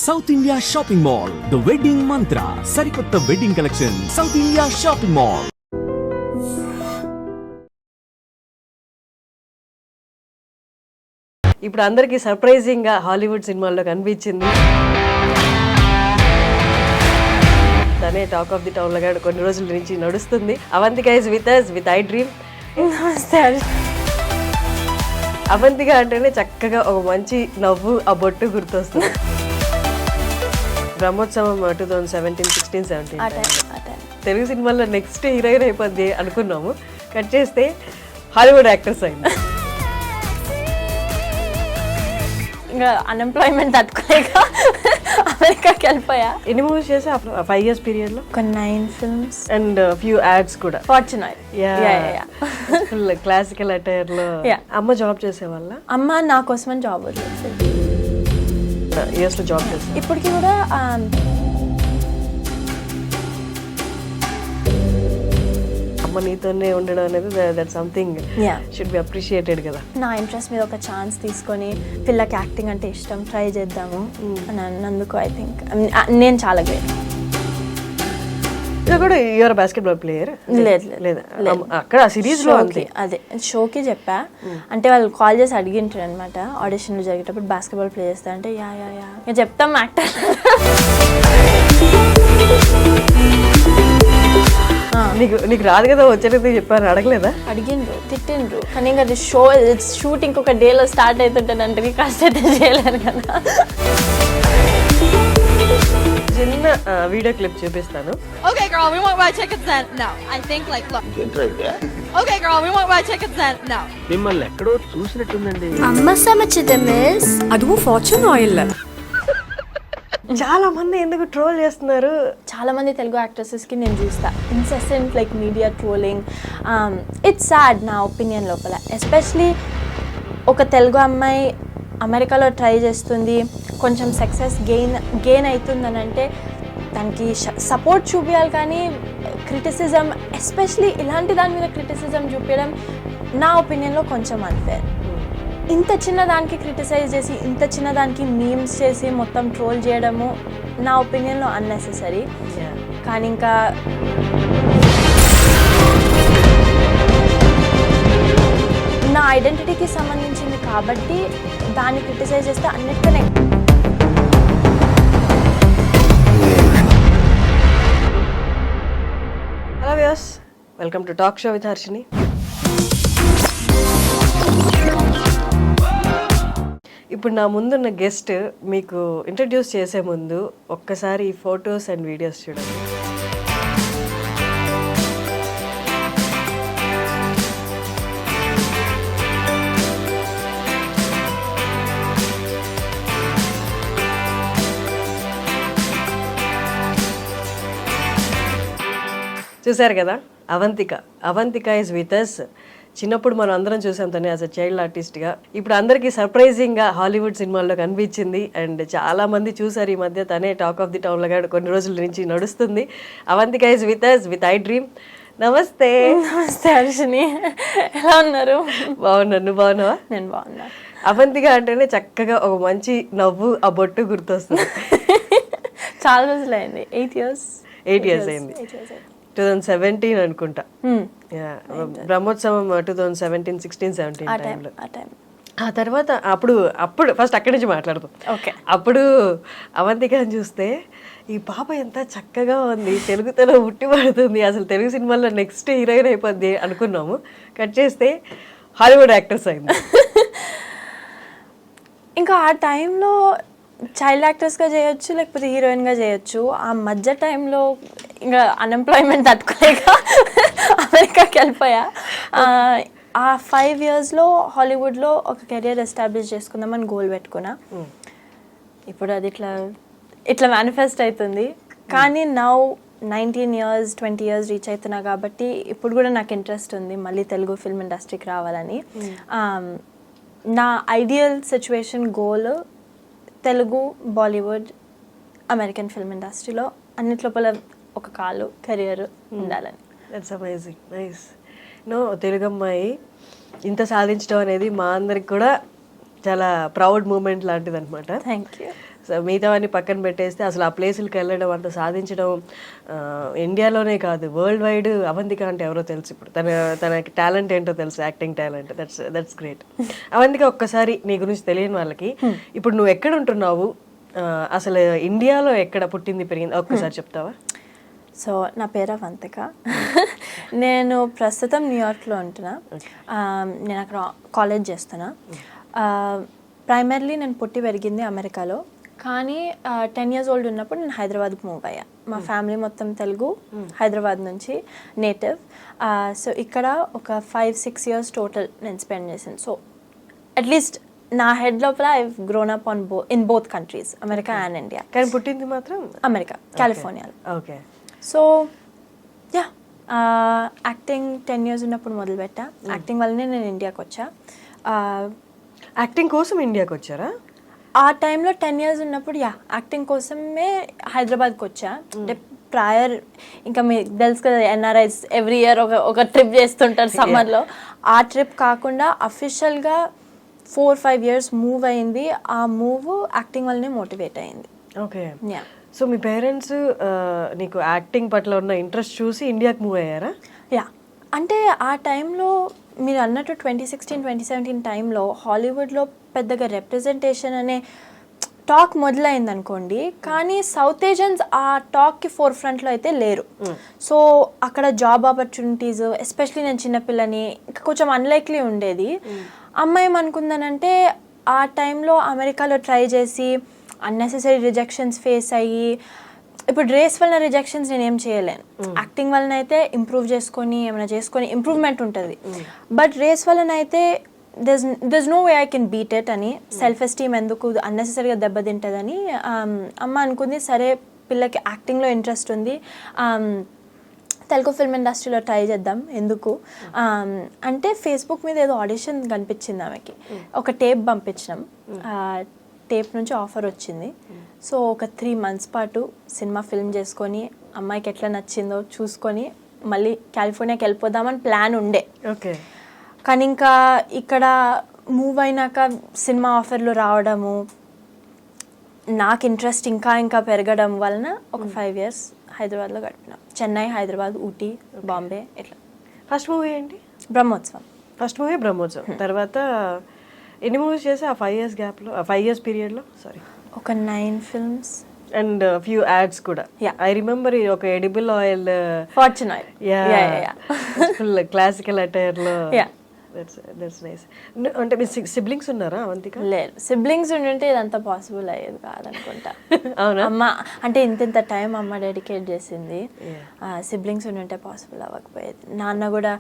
South India shopping mall, the wedding మంత్ర, సరికొత్త wedding collection, south India shopping mall. ఇప్పుడు అందరికి surprising గా Hollywood సినిమాల్లో కనిపించింది. తనే టాక్ ఆఫ్ ది టౌన్ లాగా కొన్ని రోజుల నుంచి నడుస్తుంది. Avantika is with us with iDream. నమస్తే. అవంతిక అంటేనే చక్కగా ఒక మంచి నవ్వు, ఆ బొట్టు గుర్తొస్తుంది. బ్రహ్మోత్సవం 2017, 16, 17 తెలుగు సినిమాలో నెక్స్ట్ హీరోయిన్ అయిపోద్ది అనుకున్నాము. కట్ చేస్తే హాలీవుడ్ యాక్టర్స్ అయింది. ఇంకా అన్ఎంప్లాయ్మెంట్ తట్టుకోలేక అమెరికాకి వెళ్ళిపోయా. ఎన్ని మూవీస్ చేసా 5 years పీరియడ్ లో? ఒక 9 films అండ్ ఫ్యూ యాడ్స్ కూడా. ఫార్చునేట్. ఫుల్ క్లాసికల్ అటైర్ లో. అమ్మ జాబ్ చేసేవాళ్ళ? అమ్మ నా కోసమని జాబ్ వదిలేసేది. యూఎస్ లో జాబ్ చేసి ఇప్పటికి కూడా అమ్మ నీతోనే ఉండడం అనేది that something should be appreciated కదా. నా ఇంట్రెస్ట్ మీద ఒక ఛాన్స్ తీసుకొని పిల్లకి యాక్టింగ్ అంటే ఇష్టం, ట్రై చేద్దాము అని అన్నందుకు ఐ థింక్ నేను చాలా గ్రేట్. ఇది కూడా యువర్ బాస్కెట్బాల్ ప్లేయర్? లేదు, అక్కడ సిరీస్ లో అదే షోకి చెప్పా. అంటే వాళ్ళు కాల్ చేసి అడిగింటారు అనమాట ఆడిషన్లు జరిగేటప్పుడు బాస్కెట్బాల్ ప్లే చేస్తా అంటే యా యా యా ఇంకా చెప్తాం యాక్టర్. నీకు రాదు కదా, వచ్చేది చెప్పాను, అడగలేదా? అడిగిండ్రు, తిట్టిండ్రు. కానీ ఇంకా షూట్ ఇంకొక డేలో స్టార్ట్ అవుతుంటానంటే కష్ట అయితే చేయలేరు కదా. చిన్న వీడియో క్లిప్ చూపిస్తాను. Okay girl, we won't buy tickets then. No. I think like look. Okay girl, we won't buy tickets then. No. మిమ్మల్ని ఎక్కడో చూసినట్టుందండి. అమ్మ సమచిత మిస్ అదువు ఫార్చ్యూన్ ఆయిల్. చాలా మంది ఎందుకు ట్రోల్ చేస్తున్నారు? చాలా మంది తెలుగు యాక్ట్రెసెస్కి నేను చూస్తా incessant like media trolling. It's sad నా ఒపీనియన్ లోపల. ఎస్పెషలీ ఒక తెలుగు అమ్మాయి అమెరికాలో ట్రై చేస్తుంది, కొంచెం సక్సెస్ గెయిన్ అవుతుందని అంటే దానికి సపోర్ట్ చూపించాలి. కానీ క్రిటిసిజం, ఎస్పెషలీ ఇలాంటి దాని మీద క్రిటిసిజం చూపించడం నా ఒపీనియన్లో కొంచెం అన్ఫేర్. ఇంత చిన్న దానికి క్రిటిసైజ్ చేసి, ఇంత చిన్న దానికి మీమ్స్ చేసి మొత్తం ట్రోల్ చేయడము నా ఒపీనియన్లో అన్నెసెసరీ. కానీ ఇంకా నా ఐడెంటిటీకి సంబంధించింది కాబట్టి దాన్ని క్రిటిసైజ్ చేస్తే అన్నిటికనే. Hello viewers, welcome to talk show with Harshini. ఇప్పుడు నా ముందున్న గెస్ట్ మీకు ఇంట్రడ్యూస్ చేసే ముందు ఒక్కసారి ఈ ఫొటోస్ అండ్ వీడియోస్ చూడండి. చూసారు కదా, అవంతిక ఇస్ విత్ us. చిన్నప్పుడు మనం అందరం చూసాం తనే యాజ్ అ చైల్డ్ ఆర్టిస్ట్గా. ఇప్పుడు అందరికీ సర్ప్రైజింగ్గా హాలీవుడ్ సినిమాల్లో కనిపించింది. అండ్ చాలా మంది చూసారు ఈ మధ్య. తనే టాక్ ఆఫ్ ది టౌన్ లాగా కొన్ని రోజుల నుంచి నడుస్తుంది. Avantika is with us with iDream. నమస్తే. నమస్తే హర్షిని, ఎలా ఉన్నారు? బాగున్నాను, నువ్వు బాగున్నావా? నేను బాగున్నా. అవంతిక అంటేనే చక్కగా ఒక మంచి నవ్వు, ఆ బొట్టు గుర్తొస్తుంది. చాలా రోజులు అయింది. 8 years అయింది. 2017 అనుకుంటా. బ్రహ్మోత్సవం 2017, 16, 17 టైంలో. ఆ తర్వాత అప్పుడు ఫస్ట్ అక్కడి నుంచి మాట్లాడతాం. అప్పుడు అవంతికని చూస్తే ఈ పాప ఎంత చక్కగా ఉంది, తెలుగుతలో ఉట్టి పడుతుంది, అసలు తెలుగు సినిమాల్లో నెక్స్ట్ హీరోయిన్ అయిపోద్ది అనుకున్నాము. కట్ చేస్తే హాలీవుడ్ యాక్టర్స్ అయింది. ఇంకా ఆ టైంలో చైల్డ్ యాక్టర్స్గా చేయొచ్చు, లేకపోతే హీరోయిన్గా చేయొచ్చు. ఆ మధ్య టైంలో ఇంకా అన్ఎంప్లాయ్మెంట్ తట్టుకోలేక అమెరికాకి వెళ్ళిపోయా. ఆ 5 yearsలో హాలీవుడ్లో ఒక కెరియర్ ఎస్టాబ్లిష్ చేసుకుందామని గోల్ పెట్టుకున్నా. ఇప్పుడు అది ఇట్లా మేనిఫెస్ట్ అవుతుంది. కానీ నౌ 19 years, 20 years రీచ్ అవుతున్నా కాబట్టి ఇప్పుడు కూడా నాకు ఇంట్రెస్ట్ ఉంది మళ్ళీ తెలుగు ఫిల్మ్ ఇండస్ట్రీకి రావాలని. నా ideal situation goal Telugu, Bollywood, American film ఇండస్ట్రీలో అన్నిటి లోపల ఒక కాలు కెరియర్ ఉండాలని. That's amazing, nice. తెలుగు అమ్మాయి ఇంత సాధించడం అనేది మా అందరికి కూడా చాలా ప్రౌడ్ మూమెంట్ లాంటిది అనమాట. Thank you. సో మిగతావన్నీ పక్కన పెట్టేస్తే అసలు ఆ ప్లేసులకి వెళ్ళడం అంత సాధించడం ఇండియాలోనే కాదు వరల్డ్ వైడ్ అవంతిక అంటే ఎవరో తెలుసు ఇప్పుడు తన టాలెంట్ ఏంటో తెలుసు, acting talent. That's great. Avantika, ఒక్కసారి నీ గురించి తెలియని వాళ్ళకి, ఇప్పుడు నువ్వు ఎక్కడ ఉంటున్నావు, అసలు ఇండియాలో ఎక్కడ పుట్టింది పెరిగింది ఒక్కసారి చెప్తావా? సో నా పేరు అవంతిక. నేను ప్రస్తుతం న్యూయార్క్లో ఉంటున్నా. నేను అక్కడ కాలేజ్ చేస్తున్నా. ప్రైమర్లీ నేను పుట్టి పెరిగింది అమెరికాలో, కానీ 10 years old ఉన్నప్పుడు నేను హైదరాబాద్కి మూవ్ అయ్యా. మా ఫ్యామిలీ మొత్తం తెలుగు, హైదరాబాద్ నుంచి నేటివ్. సో ఇక్కడ ఒక 5-6 years టోటల్ నేను స్పెండ్ చేశాను. సో అట్లీస్ట్ నా హెడ్ లోపల I grown up in both countries, America and India. కానీ పుట్టింది మాత్రం అమెరికా, కాలిఫోర్నియాలో. Okay. So yeah, acting 10 years ఉన్నప్పుడు మొదలుపెట్టా. యాక్టింగ్ వల్లనే నేను ఇండియాకి వచ్చా. యాక్టింగ్ కోసం ఇండియాకి వచ్చారా? ఆ టైంలో 10 years ఉన్నప్పుడు యాక్టింగ్ కోసమే హైదరాబాద్కి వచ్చా. అంటే ప్రయర్ ఇంకా మీకు తెలుసు కదా, ఎన్ఆర్ఐస్ ఎవ్రీ ఇయర్ ఒక ట్రిప్ చేస్తుంటారు సమ్మర్లో. ఆ ట్రిప్ కాకుండా అఫీషియల్గా 4-5 years మూవ్ అయింది. ఆ మూవ్ యాక్టింగ్ వల్లనే మోటివేట్ అయింది. ఓకే. యా. సో మీ పేరెంట్స్ నీకు యాక్టింగ్ పట్ల ఉన్న ఇంట్రెస్ట్ చూసి ఇండియాకి మూవ్ అయ్యారా? యా, అంటే ఆ టైంలో మీరు అన్నట్టు 2016-2017 టైంలో హాలీవుడ్లో పెద్దగా రిప్రజెంటేషన్ అనే టాక్ మొదలైంది అనుకోండి, కానీ సౌత్ ఏషియన్స్ ఆ టాక్కి ఫోర్ ఫ్రంట్లో అయితే లేరు. సో అక్కడ జాబ్ ఆపర్చునిటీస్, ఎస్పెషలీ నేను చిన్నపిల్లని, ఇంకా కొంచెం అన్లైక్లీ ఉండేది. అమ్మాయి ఏమనుకుందనంటే ఆ టైంలో అమెరికాలో ట్రై చేసి అన్నెసెసరీ రిజెక్షన్స్ ఫేస్ అయ్యి, ఇప్పుడు రేస్ వలన రిజెక్షన్స్ నేను ఏం చేయలేను, యాక్టింగ్ వలన అయితే ఇంప్రూవ్ చేసుకొని ఏమైనా చేసుకొని ఇంప్రూవ్మెంట్ ఉంటుంది. బట్ రేస్ వలన అయితే there's no way I can beat it అని, సెల్ఫ్ ఎస్టీమ్ ఎందుకు అన్నెసెసరీగా దెబ్బతింటుందని అమ్మ అనుకుంది. సరే, పిల్లకి యాక్టింగ్లో ఇంట్రెస్ట్ ఉంది, తెలుగు ఫిల్మ్ ఇండస్ట్రీలో ట్రై చేద్దాం ఎందుకు అంటే, ఫేస్బుక్ మీద ఏదో ఆడిషన్ కనిపించింది ఆమెకి. ఒక టేప్ పంపించినాం, టేప్ నుంచి ఆఫర్ వచ్చింది. సో ఒక 3 months పాటు సినిమా ఫిల్మ్ చేసుకొని అమ్మాయికి ఎట్లా నచ్చిందో చూసుకొని మళ్ళీ కాలిఫోర్నియాకి వెళ్ళిపోదామని ప్లాన్ ఉండే. ఓకే. కానీ ఇంకా ఇక్కడ మూవ్ అయినాక సినిమా ఆఫర్లు రావడము, నాకు ఇంట్రెస్ట్ ఇంకా పెరగడం వలన ఒక 5 years హైదరాబాద్లో గడిపినాం. చెన్నై, హైదరాబాద్, ఊటీ, బాంబే, ఇట్లా. ఫస్ట్ మూవీ ఏంటి? బ్రహ్మోత్సవం. First movie Brahmotsavam. తర్వాత ఎన్ని మూవీస్ చేసి ఆ 5 years గ్యాప్లో, 5 years పీరియడ్లో? సారీ, ఒక 9 films అండ్ ఫ్యూ యాడ్స్ కూడా. ఐ రిమెంబర్ ఒక edible oil, Fortune oil, full classical అటైర్లో. That's nice. అంటే మీ సిబ్లింగ్స్ ఉన్నారా అవంతిక? లేదు, సిబ్లింగ్స్ ఉంటే ఇదంతా పాసిబుల్ అయ్యేది కాదనుకుంటా. అవునా? అమ్మ అంటే ఇంత టైం అమ్మ డెడికేట్ చేసింది, సిబ్లింగ్స్ ఉంటే పాసిబుల్ అవ్వకపోయేది. నాన్న కూడా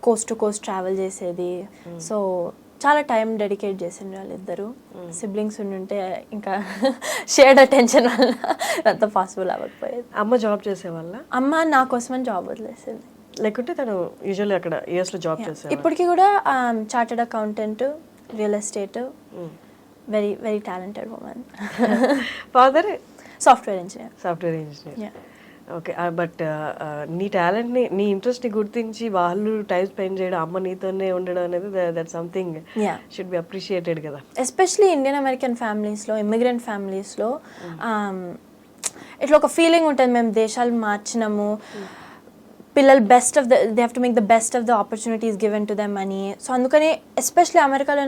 కోస్ట్ టు కోస్ట్ ట్రావెల్ చేసేది. సో చాలా టైం డెడికేట్ చేసిండ్రు వాళ్ళిద్దరు. సిబ్లింగ్స్ ఉంటే ఇంకా షేర్డ్ అటెన్షన్ వల్ల అంత పాసిబుల్ అవ్వకపోయేది. అమ్మ జాబ్ చేసేవాళ్ళ? అమ్మ నా కోసమని జాబ్ వదిలేసింది. లేకుంటే తను యూజువల్లీ అక్కడ యూఎస్లో జాబ్ చేసేది? ఇప్పటికీ కూడా chartered accountant, real estate, very very talented women. Father software engineer. Okay. But నీ టాలెంట్ని, నీ ఇంట్రెస్ట్ని గుర్తించి వాళ్ళు టైం స్పెండ్ చేయడం, అమ్మ నీతోనే ఉండడం అనేది that something should be appreciated కదా. ఎస్పెషలీ ఇండియన్ అమెరికన్ ఫ్యామిలీస్లో, ఇమిగ్రెంట్ ఫ్యామిలీస్లో ఇట్లా ఒక ఫీలింగ్ ఉంటుంది, మేము దేశాలు మార్చినాము, పిల్లలు they have to make the best of the opportunities given to them అని. సో అందుకని ఎస్పెషలీ అమెరికాలో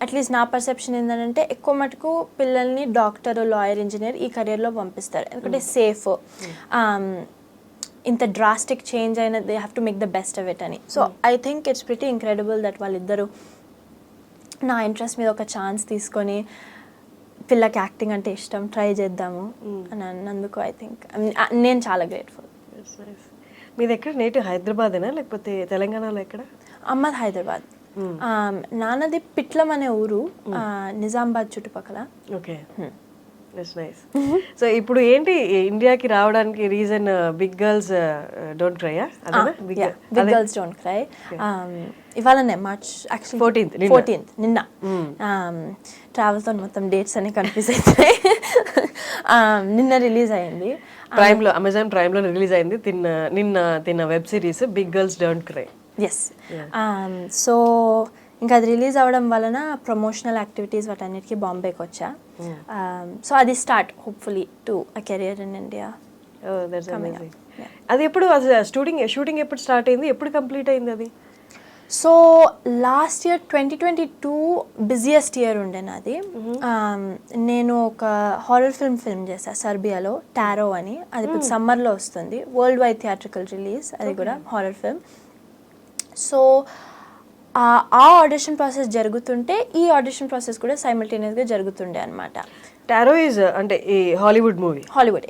అట్లీస్ట్ నా పర్సెప్షన్ ఏంటంటే, ఎక్కువ మటుకు పిల్లల్ని డాక్టర్, లాయర్, ఇంజనీర్ ఈ కెరియర్లో పంపిస్తారు, ఎందుకంటే సేఫ్. ఇంత డ్రాస్టిక్ చేంజ్ అయినా they have to make the best of it అని. So I think it's pretty incredible that వాళ్ళిద్దరూ నా ఇంట్రెస్ట్ మీద ఒక ఛాన్స్ తీసుకొని, పిల్లకి యాక్టింగ్ అంటే ఇష్టం, ట్రై చేద్దాము అని అన్నందుకు ఐ థింక్ నేను చాలా గ్రేట్ఫుల్. మీది ఎక్కడ నేటివ్? హైదరాబాదేనా లేకపోతే తెలంగాణలో ఎక్కడ? అమ్మది హైదరాబాద్, నాన్నది పిట్లం అనే ఊరు, నిజామాబాద్ చుట్టుపక్కల. Okay, that's nice. సో ఇప్పుడు ఏంటి ఇండియాకి రావడానికి reason? Big girls don't Cry. Big girls don't Cry ఇవాళనే March 14th నిన్న. ట్రావెల్తో మొత్తం డేట్స్ అన్ని కన్ఫ్యూజ్ అవుతాయి. నిన్న రిలీజ్ అయింది ప్రైమ్లో, అమెజాన్ ప్రైమ్లో రిలీజ్ అయింది నిన్న web series big girls don't cry. Yes. So ఇంకా అది రిలీజ్ అవ్వడం వలన ప్రమోషనల్ యాక్టివిటీస్ వాటన్నిటికీ బాంబేకి వచ్చా. సో అది start hopefully to a career in India. అది ఎప్పుడు షూటింగ్ ఎప్పుడు స్టార్ట్ అయింది, ఎప్పుడు కంప్లీట్ అయింది అది? So last year 2022 busiest year ఉండే నాది. నేను ఒక హారర్ ఫిల్మ్ చేశాను సర్బియాలో, టారో అని. అది ఇప్పుడు సమ్మర్లో వస్తుంది, వరల్డ్ వైడ్ థియేట్రికల్ రిలీజ్. అది కూడా హారర్ ఫిల్మ్. సో ఆ ఆడిషన్ ప్రాసెస్ జరుగుతుంటే ఈ ఆడిషన్ ప్రాసెస్ కూడా సైమల్టేనియస్గా జరుగుతుండే అనమాట. టారో ఈజ్ అంటే ఈ Hollywood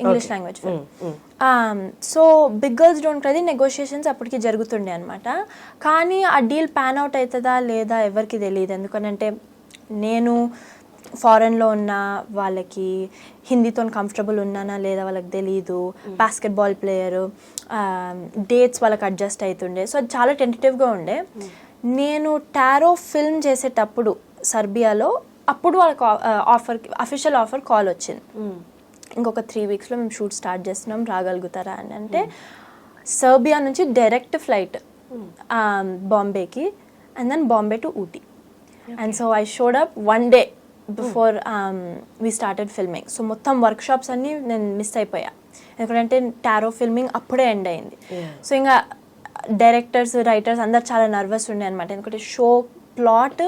English language film. So big girls don't cry negotiations అప్పటికి జరుగుతుండే అనమాట. కానీ ఆ డీల్ ప్యాన్ అవుట్ అవుతుందా లేదా ఎవరికి తెలియదు. ఎందుకనంటే నేను ఫారెన్లో ఉన్న వాళ్ళకి హిందీతో కంఫర్టబుల్ ఉన్నానా లేదా వాళ్ళకి తెలీదు. బాస్కెట్బాల్ ప్లేయరు, డేట్స్ వాళ్ళకి అడ్జస్ట్ అవుతుండే. సో అది చాలా టెంటేటివ్గా ఉండే. నేను టారో ఫిల్మ్ చేసేటప్పుడు సర్బియాలో అప్పుడు వాళ్ళకి అఫీషియల్ ఆఫర్ కాల్ వచ్చింది, ఇంకొక 3 వీక్స్లో మేము షూట్ స్టార్ట్ చేస్తున్నాం, రాగలుగుతారా అని. అంటే సర్బియా నుంచి డైరెక్ట్ ఫ్లైట్ బాంబేకి, and then Bombay to Ooty. And so I showed up 1 day before we started filming. So మొత్తం వర్క్షాప్స్ అన్నీ నేను మిస్ అయిపోయా, ఎందుకంటే టారో ఫిల్మింగ్ అప్పుడే ఎండ్ అయింది. సో ఇంకా డైరెక్టర్స్, రైటర్స్ అందరు చాలా నర్వస్ ఉండే అనమాట, ఎందుకంటే షో ప్లాట్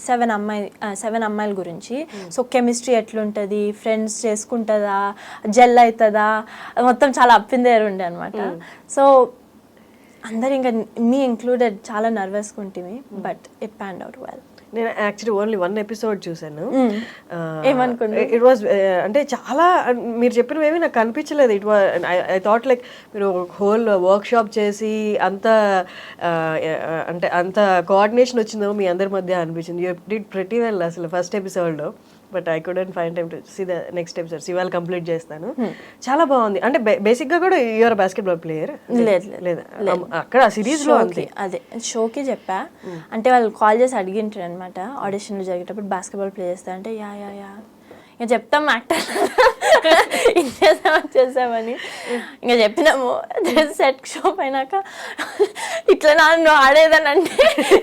7 అమ్మాయిల గురించి. సో కెమిస్ట్రీ ఎట్లుంటుంది, ఫ్రెండ్స్ చేసుకుంటుందా, జెల్ అవుతుందా, మొత్తం చాలా అప్ ఇన్ దేర్ ఉండే అనమాట. సో అందరు ఇంకా మీ ఇంక్లూడెడ్ చాలా నర్వస్గా ఉంటుంది, బట్ ఇట్ ప్యాన్డ్ అవుట్ వెల్. నేను యాక్చువల్లీ ఓన్లీ 1 ఎపిసోడ్ చూసాను. ఏమనుకున్నా ఇట్ వాజ్ అంటే చాలా మీరు చెప్పినవేమి నాకు కనిపించలేదు. It was I thought like మీరు హోల్ వర్క్ షాప్ చేసి అంత అంటే అంత కోఆర్డినేషన్ వచ్చిందో మీ అందరి మధ్య అనిపించింది. యూ డిడ్ ప్రెటీ వెల్ అసలు ఫస్ట్ ఎపిసోడ్లో. But I couldn't find time to see the next episodes. ఇవాళ కంప్లీట్ చేస్తాను. చాలా బాగుంది. అంటే బేసిక్గా కూడా యూఆర్ బాస్కెట్బాల్ ప్లేయర్? లేదు, అక్కడ సిరీస్లో అంతే. అదే షోకి చెప్పా. అంటే వాళ్ళు కాల్ చేసి అడిగింటారు అనమాట ఆడిషన్లు జరిగేటప్పుడు, బాస్కెట్బాల్ ప్లే చేస్తా అంటే యా ఇంకా చెప్తాం యాక్టర్ చేసామని ఇంకా చెప్పినాము. సెట్ షో అయినాక ఇట్లా నన్ను ఆడేదని అంటే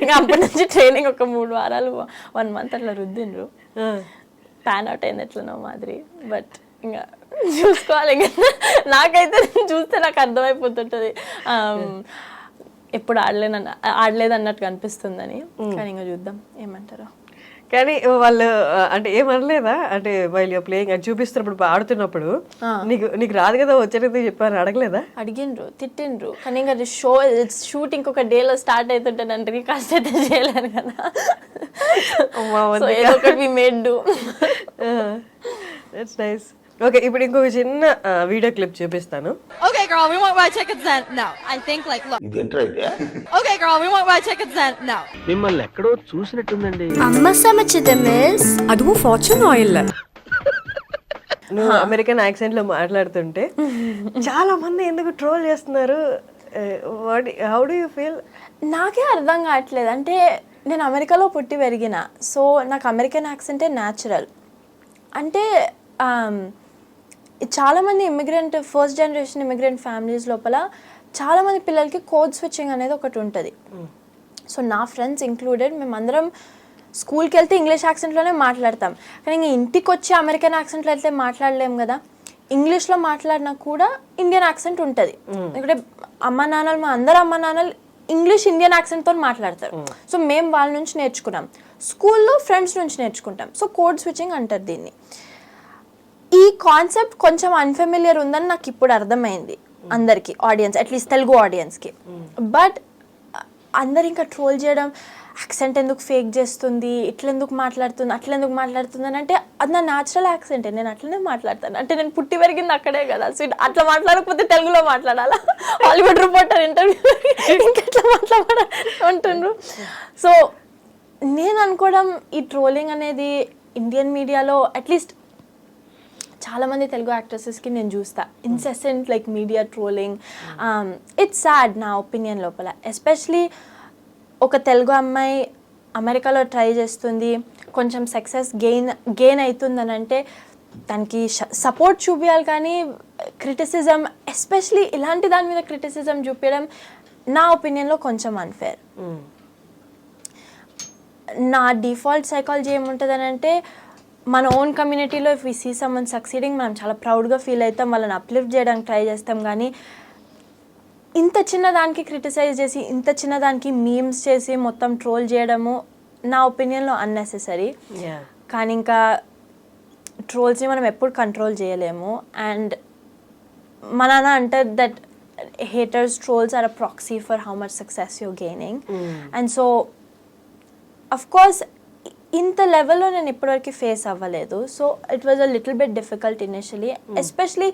ఇంకా అప్పటి నుంచి ట్రైనింగ్ ఒక 3 వారాలు 1 month అట్లా రుద్దిండ్రు. ప్యాన్ అవుట్ అయింది ఎట్లనో మాదిరి. బట్ ఇంకా చూసుకోవాలి. ఇంకా నాకైతే చూస్తే నాకు అర్థమైపోతుంటుంది ఎప్పుడు ఆడలేదు అన్నట్టు అనిపిస్తుందని. కానీ ఇంకా చూద్దాం ఏమంటారో. కానీ వాళ్ళు అంటే ఏమనలేదా? అంటే వైల్ యూర్ ప్లేయింగ్ అది చూపిస్తున్నప్పుడు ఆడుతున్నప్పుడు నీకు రాదు కదా వచ్చేది చెప్పారు, అడగలేదా? అడిగిండ్రు, తిట్టిండ్రు. కానీ ఇంకా షూట్ ఇంకొక డేలో స్టార్ట్ అవుతుంటానంటే కాస్త అయితే చేయలేను కదా. That's nice. ఓకే, ఇప్పుడు ఇంకొక చిన్న వీడియో క్లిప్ చూపిస్తాను. Okay, girl, we won't buy tickets then. No, I think like look. Okay, girl, we won't buy tickets then. No. మిమ్మల్ని ఎక్కడో చూసినట్టుందండి. అమ్మ సమచిత మిస్ అదువు ఫార్చ్యూన్ ఆయిల్. నువ్వు అమెరికన్ యాక్సెంట్ లో మాట్లాడుతుంటే చాలా మంది ఎందుకు ట్రోల్ చేస్తున్నారు? How do you feel? నాకే అర్థం కావట్లేదు. అంటే నేను అమెరికాలో పుట్టి పెరిగిన, సో నాకు అమెరికన్ యాక్సెంటే న్యాచురల్. అంటే చాలామంది ఫస్ట్ జనరేషన్ ఇమిగ్రెంట్ ఫ్యామిలీస్ లోపల చాలామంది పిల్లలకి కోడ్ స్విచ్చింగ్ అనేది ఒకటి ఉంటుంది. సో నా ఫ్రెండ్స్ ఇంక్లూడెడ్ మేమందరం స్కూల్కి వెళ్తే ఇంగ్లీష్ యాక్సెంట్లోనే మాట్లాడతాం. కానీ ఇంక ఇంటికి వచ్చి అమెరికన్ యాక్సెంట్లో అయితే మాట్లాడలేం కదా. ఇంగ్లీష్లో మాట్లాడినా కూడా ఇండియన్ యాక్సెంట్ ఉంటుంది. ఎందుకంటే అందరు అమ్మ నాన్నలు ఇంగ్లీష్ ఇండియన్ యాక్సెంట్తో మాట్లాడతారు. సో మేము వాళ్ళ నుంచి నేర్చుకున్నాం, స్కూల్లో ఫ్రెండ్స్ నుంచి నేర్చుకుంటాం. సో కోడ్ స్విచ్చింగ్ అంటారు దీన్ని. ఈ కాన్సెప్ట్ కొంచెం అన్ఫెమిలియర్ ఉందని నాకు ఇప్పుడు అర్థమైంది అందరికి, ఆడియన్స్, అట్లీస్ట్ తెలుగు ఆడియన్స్కి. బట్ అందరు ఇంకా ట్రోల్ చేయడం, యాక్సెంట్ ఎందుకు ఫేక్ చేస్తుంది, ఇట్లెందుకు మాట్లాడుతుంది, అట్లెందుకు మాట్లాడుతుంది అని. అంటే అది నా న్యాచురల్ యాక్సెంటే, నేను అట్లనే మాట్లాడతాను. అంటే నేను పుట్టి పెరిగింది అక్కడే కదా. సో అట్లా మాట్లాడకపోతే తెలుగులో మాట్లాడాలా? హాలీవుడ్ రిపోర్టర్ ఇంటర్వ్యూ ఇంకెట్లా మాట్లాడాలి అంటుండ్రు. సో నేను అనుకోవడం ఈ ట్రోలింగ్ అనేది ఇండియన్ మీడియాలో అట్లీస్ట్ చాలామంది తెలుగు యాక్ట్రెసెస్కి నేను చూస్తా incessant like media trolling. It's sad నా ఒపీనియన్ లోపల. ఎస్పెషలీ ఒక తెలుగు అమ్మాయి అమెరికాలో ట్రై చేస్తుంది, కొంచెం సక్సెస్ గెయిన్ అవుతుందని అంటే దానికి సపోర్ట్ చూపించాలి. కానీ క్రిటిసిజం, ఎస్పెషలీ ఇలాంటి దాని మీద క్రిటిసిజం చూపించడం నా ఒపీనియన్లో కొంచెం అన్ఫేర్. నా డిఫాల్ట్ సైకాలజీ ఏముంటుంది అని అంటే, మన ఓన్ కమ్యూనిటీలో if we see someone succeeding మనం చాలా ప్రౌడ్గా ఫీల్ అవుతాం, వాళ్ళని అప్లిఫ్ట్ చేయడానికి ట్రై చేస్తాం. కానీ ఇంత చిన్న దానికి క్రిటిసైజ్ చేసి, ఇంత చిన్న దానికి మీమ్స్ చేసి మొత్తం ట్రోల్ చేయడము నా ఒపీనియన్లో అన్నెసెసరీ. కానీ ఇంకా ట్రోల్స్ని మనం ఎప్పుడు కంట్రోల్ చేయలేము. అండ్ మా నాన్న అంటారు that haters trolls are a proxy for how much success you're gaining. And so of course ఇంత లెవెల్లో నేను ఇప్పటివరకు ఫేస్ అవ్వలేదు. So it was a little bit difficult initially, especially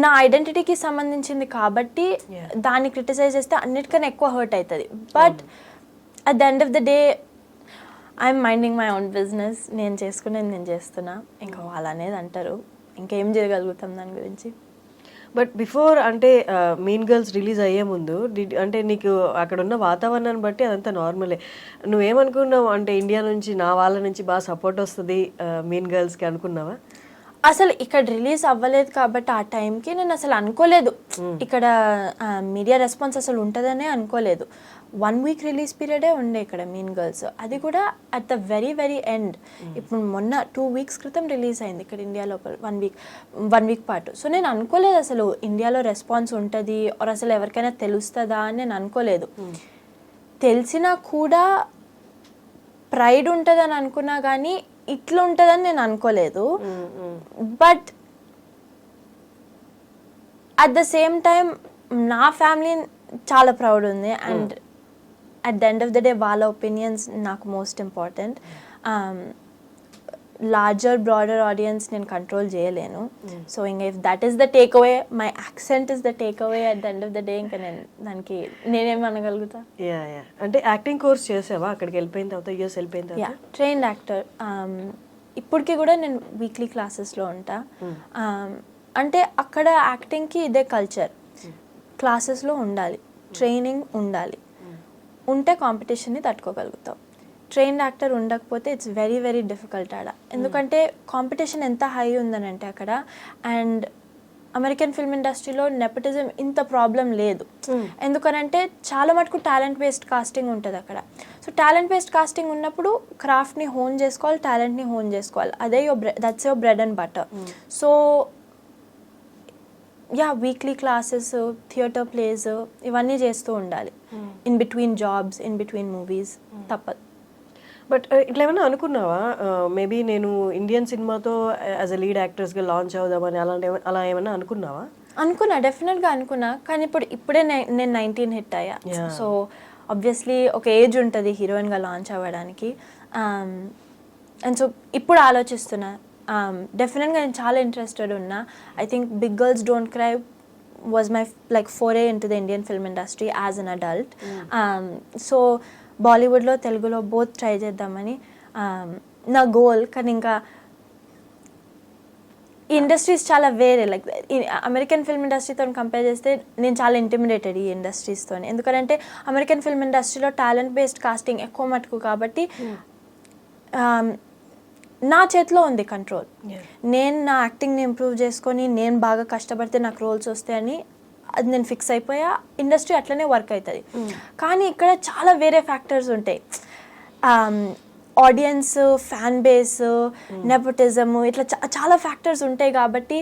నా ఐడెంటిటీకి సంబంధించింది కాబట్టి దాన్ని క్రిటిసైజ్ చేస్తే అన్నిటికన్నా ఎక్కువ హర్ట్ అవుతుంది. But at the end of the day I'm minding my own business. నేను చేసుకునేది నేను చేస్తున్నా, ఇంకా వాళ్ళు అనేది అంటారు, ఇంకేం చేయగలుగుతాం దాని గురించి. బట్ బిఫోర్ అంటే మీన్ గర్ల్స్ రిలీజ్ అయ్యే ముందు అంటే నీకు అక్కడ ఉన్న వాతావరణాన్ని బట్టి అదంతా నార్మలే. నువ్వేమనుకున్నావు అంటే ఇండియా నుంచి నా వాళ్ళ నుంచి బాగా సపోర్ట్ వస్తుంది మీన్ గర్ల్స్కి అనుకున్నావా? అసలు ఇక్కడ రిలీజ్ అవ్వలేదు కాబట్టి ఆ టైంకి నేను అసలు అనుకోలేదు ఇక్కడ మీడియా రెస్పాన్స్ అసలు ఉంటుందనే అనుకోలేదు. 1 week రిలీజ్ పీరియడే ఉండే ఇక్కడ మీన్ గర్ల్స్, అది కూడా at the very very end. ఇప్పుడు మొన్న 2 weeks క్రితం రిలీజ్ అయింది ఇక్కడ ఇండియా లోపల, 1 week పాటు. సో నేను అనుకోలేదు అసలు ఇండియాలో రెస్పాన్స్ ఉంటుంది ఆర్ అసలు ఎవరికైనా తెలుస్తుందా అని నేను అనుకోలేదు. తెలిసినా కూడా ప్రైడ్ ఉంటుందని అనుకున్నా కానీ ఇట్లా ఉంటుందని నేను అనుకోలేదు. But at the same time నా ఫ్యామిలీ చాలా ప్రౌడ్ ఉంది. And at the end of the day వాళ్ళ ఒపీనియన్స్ నాకు most important. Larger broader audience నేను కంట్రోల్ చేయలేను. సో ఇంకా if that is the take away, my accent is the take away at the end of the day, ఇంకా నేను దానికి నేనేం అనగలుగుతా. అంటే యాక్టింగ్ కోర్స్ చేసావా అక్కడికి వెళ్ళిపోయిన తర్వాత, యూఎస్ వెళ్ళిపోయిన తర్వాత? Trained actor. ఇప్పటికీ కూడా నేను వీక్లీ క్లాసెస్లో ఉంటా. అంటే అక్కడ యాక్టింగ్కి ఇదే కల్చర్, క్లాసెస్లో ఉండాలి, ట్రైనింగ్ ఉండాలి, ఉంటే కాంపిటీషన్ని తట్టుకోగలుగుతాం. ట్రైన్డ్ యాక్టర్ ఉండకపోతే ఇట్స్ వెరీ వెరీ డిఫికల్ట్ ఆడ. ఎందుకంటే కాంపిటీషన్ ఎంత హై ఉందనంటే అక్కడ. అండ్ అమెరికన్ ఫిల్మ్ ఇండస్ట్రీలో నెపోటిజం ఇంత ప్రాబ్లం లేదు. ఎందుకనంటే చాలా మటుకు టాలెంట్ బేస్డ్ కాస్టింగ్ ఉంటుంది అక్కడ. సో టాలెంట్ బేస్డ్ కాస్టింగ్ ఉన్నప్పుడు క్రాఫ్ట్ని హోన్ చేసుకోవాలి, టాలెంట్ని హోన్ చేసుకోవాలి. అదే that's your bread and butter. So weekly classes, theatre place ఇవన్నీ చేస్తూ ఉండాలి, in between jobs, in between movies, తప్పదు. బట్ ఇట్లా ఏమైనా అనుకున్నావా మేబీ నేను ఇండియన్ సినిమాతో యాజ్ అ లీడ్ యాక్ట్రెస్గా లాంచ్ అవుదామని అలా ఏమైనా అనుకున్నావా? అనుకున్నా, డెఫినెట్గా అనుకున్నా. కానీ ఇప్పుడే నేను 19 హిట్ అయ్యా. సో ఆబ్వియస్లీ ఒక ఏజ్ ఉంటుంది హీరోయిన్గా లాంచ్ అవ్వడానికి. అండ్ సో ఇప్పుడు ఆలోచిస్తున్నా. డెఫినెట్గా నేను చాలా ఇంట్రెస్టెడ్ ఉన్నా. I think big girls don't cry was my like foray into the Indian film industry as an adult. So బాలీవుడ్లో, తెలుగులో బోత్ ట్రై చేద్దామని నా గోల్. కానీ ఇంకా ఈ ఇండస్ట్రీస్ చాలా వేరే, లైక్ అమెరికన్ ఫిల్మ్ ఇండస్ట్రీతో కంపేర్ చేస్తే నేను చాలా ఇంటిమిడేటెడ్ ఈ ఇండస్ట్రీస్తో. ఎందుకంటే అమెరికన్ ఫిల్మ్ ఇండస్ట్రీలో టాలెంట్ బేస్డ్ కాస్టింగ్ ఎక్కువ మటుకు కాబట్టి నా చేతిలో ఉంది కంట్రోల్. నేను నా యాక్టింగ్ని ఇంప్రూవ్ చేసుకొని నేను బాగా కష్టపడితే నాకు రోల్స్ వస్తాయని అది నేను ఫిక్స్ అయిపోయా. ఇండస్ట్రీ అట్లనే వర్క్ అవుతుంది. కానీ ఇక్కడ చాలా వేరే ఫ్యాక్టర్స్ ఉంటాయి. ఆడియన్స్, ఫ్యాన్ బేస్, నెపోటిజం, ఇట్లా చాలా ఫ్యాక్టర్స్ ఉంటాయి. కాబట్టి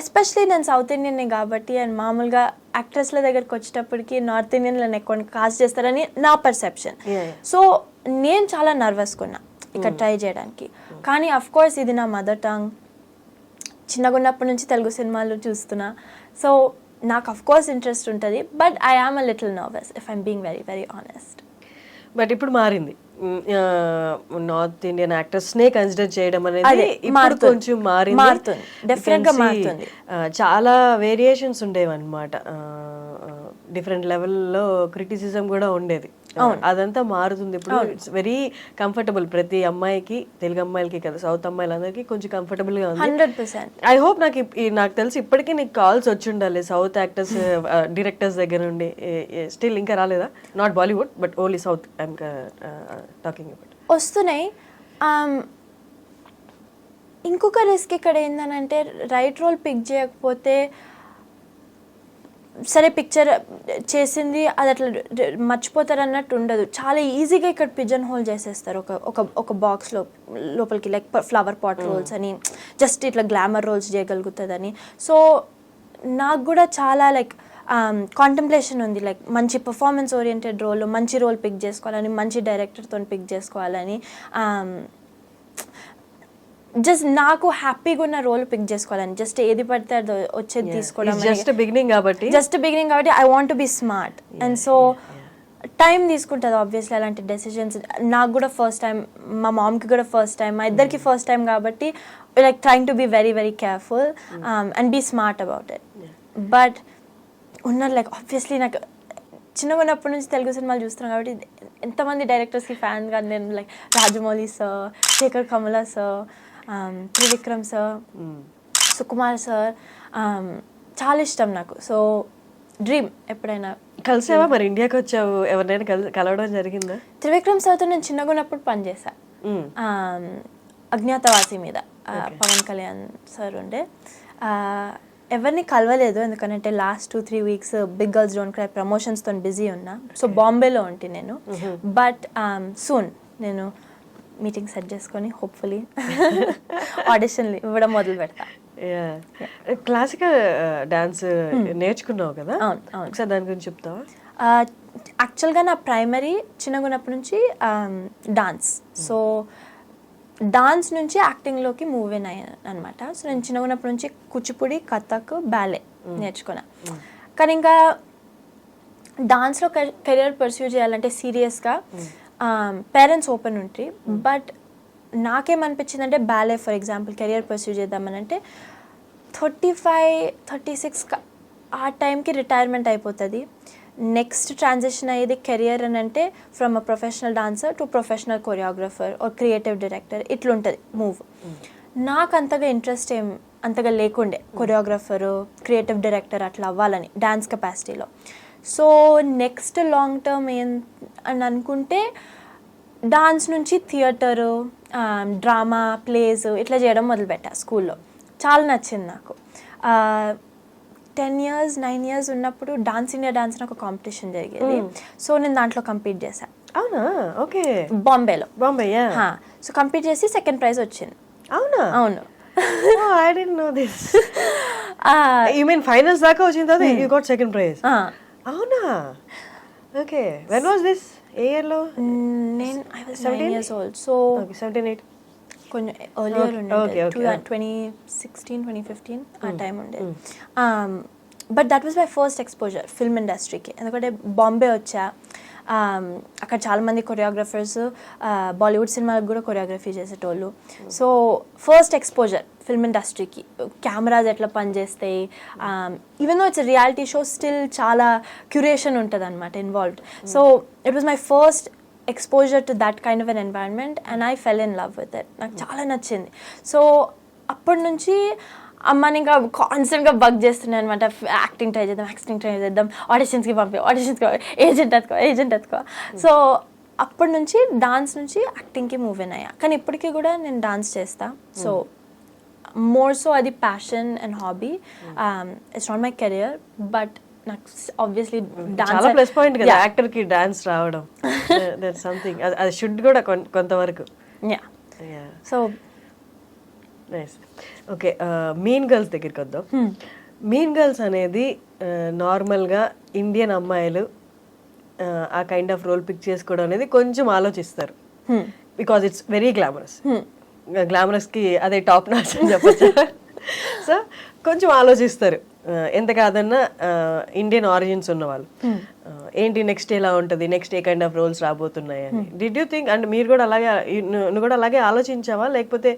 ఎస్పెషలీ నేను సౌత్ ఇండియన్నే కాబట్టి, అండ్ మామూలుగా యాక్ట్రెస్ల దగ్గరికి వచ్చేటప్పటికి నార్త్ ఇండియన్లను ఎక్కువ కాస్ట్ చేస్తారని నా పర్సెప్షన్. సో నేను చాలా నర్వస్గా ఉన్నా ఇక్కడ ట్రై చేయడానికి. కానీ అఫ్ కోర్స్ ఇది నా మదర్ టంగ్, చిన్నగా ఉన్నప్పటి నుంచి తెలుగు సినిమాలు చూస్తున్నా. సో నాకు అఫ్ కోర్స్ ఇంట్రెస్ట్ ఉంటుంది. But I am a little nervous if I'm being very very honest. But ఇప్పుడు మారింది, నార్త్ ఇండియన్ యాక్టర్స్ నే కన్సిడర్ చేయడం అనేది ఇప్పుడు కొంచెం మారుతుంది, డెఫినెట్ గా మారుతుంది. చాలా వేరియేషన్స్ ఉండేవి అనమాట, డిఫరెంట్ లెవెల్లో క్రిటిసిజం కూడా ఉండేది. అదంతా మారుతుంది ఇప్పుడు. ఇట్స్ వెరీ కంఫర్టబుల్ ప్రతి అమ్మాయికి, తెలుగు అమ్మాయిలకి కదా, సౌత్ అమ్మాయిలందరికీ కొంచెం కంఫర్టబుల్ గా ఉంది. 100%. ఐ హోప్ నాకు తెలిసి ఇప్పటికీ నీకు కాల్స్ వచ్చి ఉండాలి సౌత్ యాక్టర్స్ డైరెక్టర్స్ దగ్గర నుండి. స్టిల్ ఇంకా రాలేదా? Not Bollywood but only south I'm talking about. వస్తున్నాయి. ఇంకొక రిస్క్ ఇక్కడ ఏంటంటే రైట్ రోల్ పిక్ చేయకపోతే సరే పిక్చర్ చేసింది అది అట్లా మర్చిపోతారు అన్నట్టు ఉండదు. చాలా ఈజీగా ఇక్కడ పిజన్ హోల్ చేసేస్తారు ఒక బాక్స్లో లోపలికి, లైక్ ఫ్లవర్ పాట్ రోల్స్ అని, జస్ట్ ఇట్లా గ్లామర్ రోల్స్ చేయగలుగుతుందని. సో నాకు కూడా చాలా లైక్ కాంటెంప్లేషన్ ఉంది, లైక్ మంచి పర్ఫార్మెన్స్ ఓరియంటెడ్ రోల్, మంచి రోల్ పిక్ చేసుకోవాలని, మంచి డైరెక్టర్తో పిక్ చేసుకోవాలని, జస్ట్ నాకు హ్యాపీగా ఉన్న రోల్ పిక్ చేసుకోవాలని, జస్ట్ ఏది పడితే అది వచ్చేది తీసుకోవడం. జస్ట్ బిగినింగ్ కాబట్టి I want to be smart. And so time తీసుకుంటుంది ఆబ్వియస్లీ అలాంటి డెసిషన్స్. నాకు కూడా ఫస్ట్ టైం, మా మామ్కి కూడా ఫస్ట్ టైం, మా ఇద్దరికి ఫస్ట్ టైం కాబట్టి like trying to be very very careful and be smart about it. But ఉన్నారు లైక్ ఆబ్వియస్లీ నాకు చిన్నగా ఉన్నప్పటి నుంచి తెలుగు సినిమాలు చూస్తున్నాను కాబట్టి ఎంతమంది డైరెక్టర్స్కి ఫ్యాన్ కాదు నేను. Like Rajamouli sir, Shekhar Kammula sir, Trivikram sir, Sukumar sir, చాలా ఇష్టం నాకు. సో డ్రీమ్ ఎప్పుడైనా కలిసావా? మరి ఇండియాకి వచ్చావు, ఎవరినైనా కలవడం జరిగిందా? త్రివిక్రమ్ సార్తో నేను చిన్నగా ఉన్నప్పుడు పనిచేశాను, అజ్ఞాతవాసి మీద. పవన్ కళ్యాణ్ సార్ ఉండే. ఎవరిని కలవలేదు ఎందుకంటే last 2-3 weeks Big girls don't Cry ప్రమోషన్స్తో బిజీ ఉన్నా. సో బాంబేలో ఉంటే నేను. బట్ సూన్ నేను మీటింగ్ సెట్ చేసుకొని హోప్ఫుల్లీ ఆడిషన్లు ఇవ్వడం మొదలు పెడతా. క్లాసికల్ డాన్స్ నేర్చుకున్నావు కదా? అవును. ఒకసారి దాని గురించి చెప్తావా? యాక్చువల్గా నా ప్రైమరీ చిన్నగా ఉన్నప్పటి నుంచి డాన్స్. సో డాన్స్ నుంచి యాక్టింగ్లోకి మూవ్ ఇన్ అయ్యాను అనమాట. సో నేను చిన్నగా ఉన్నప్పటి నుంచి కూచిపూడి, కథక్, బ్యాలే నేర్చుకున్నా. కానీ ఇంకా డాన్స్లో కెరియర్ పర్స్యూ చేయాలంటే సీరియస్గా పేరెంట్స్ ఓపెన్ ఉంటాయి. బట్ నాకేమనిపించిందంటే ballet for example career pursue చేద్దామని అంటే 35-36 ఆ టైంకి రిటైర్మెంట్ అయిపోతుంది. నెక్స్ట్ ట్రాన్సిషన్ అయ్యేది కెరియర్ అని అంటే from a professional dancer to professional choreographer or creative director ఇట్లుంటుంది మూవ్. నాకు అంతగా ఇంట్రెస్ట్ అంతగా లేకుండే కొరియోగ్రఫర్, క్రియేటివ్ డైరెక్టర్ అట్లా అవ్వాలని డాన్స్ కెపాసిటీలో. సో నెక్స్ట్ లాంగ్ టర్మ్ అని అనుకుంటే డాన్స్ నుంచి థియేటరు, డ్రామా, ప్లేస్ ఇట్లా చేయడం మొదలుపెట్టా స్కూల్లో. చాలా నచ్చింది నాకు. 10 years 9 years ఉన్నప్పుడు డాన్స్ ఇండియా డాన్స్ అని ఒక కాంపిటీషన్ జరిగేది. సో నేను దాంట్లో కంపీట్ చేశాను. అవునా? ఓకే. బాంబేలో. సో కంపీట్ చేసి సెకండ్ ప్రైజ్ వచ్చింది. అవునా? అవును. I didn't know this. You mean finals దాకా వచ్చిన తర్వాత you got second prize? అవునా? Okay. When was this? A year లో? నేను I was 9 years old. So 17-18 కొంచెం ఎర్లియర్ ఉండేది. 2016-2015 ఆ టైం ఉండేది. But that was my first exposure film ఇండస్ట్రీకి. ఎందుకంటే బాంబే వచ్చా, అక్కడ చాలామంది కొరియోగ్రఫర్స్ బాలీవుడ్ సినిమాలకు కూడా కొరియోగ్రఫీ చేసేటోళ్ళు. సో ఫస్ట్ ఎక్స్పోజర్ ఫిల్మ్ ఇండస్ట్రీకి, కెమెరాస్ ఎట్లా పనిచేస్తాయి, even though it's reality show still చాలా క్యూరేషన్ ఉంటుంది అనమాట involved. So it was my first exposure to that kind of an environment and I fell in love with it. నాకు చాలా నచ్చింది. So అప్పటి నుంచి అమ్మని ఇంకా కాన్స్టెంట్గా బగ్ చేస్తున్నాను అనమాట. యాక్టింగ్ ట్రై చేద్దాం, ఆడిషన్స్కి ఏజెంట్ ఎత్తుకో. సో అప్పటి నుంచి డాన్స్ నుంచి యాక్టింగ్కి మూవ్ ఇన్ అయ్యా. కానీ ఇప్పటికీ కూడా నేను డాన్స్ చేస్తా. సో మోర్ సో అది passion and hobby. It's not my career but నాకు ఆబ్వియస్లీ చాలా ప్లస్ పాయింట్ కదా యాక్టర్ కి డాన్స్ రావడం. That's something. అది షుడ్ కూడా కొంతవరకు. So nice. Okay, mean girls దగ్గరికి వద్దాం. మీన్ గర్ల్స్ అనేది నార్మల్గా ఇండియన్ అమ్మాయిలు ఆ కైండ్ ఆఫ్ రోల్ పిక్ చేసుకోవడం అనేది కొంచెం ఆలోచిస్తారు. బికాజ్ ఇట్స్ వెరీ గ్లామరస్కి అదే టాప్ నాచ్ అని చెప్పచ్చు. సో కొంచెం ఆలోచిస్తారు ఎంత కాదన్నా ఇండియన్ ఆరిజిన్స్ ఉన్న వాళ్ళు. ఏంటి నెక్స్ట్ ఎలా ఉంటుంది, next a kind of roles రాబోతున్నాయి అని. డిడ్ యూ థింక్ అంటే మీరు కూడా అలాగే, నువ్వు కూడా అలాగే ఆలోచించావా, లేకపోతే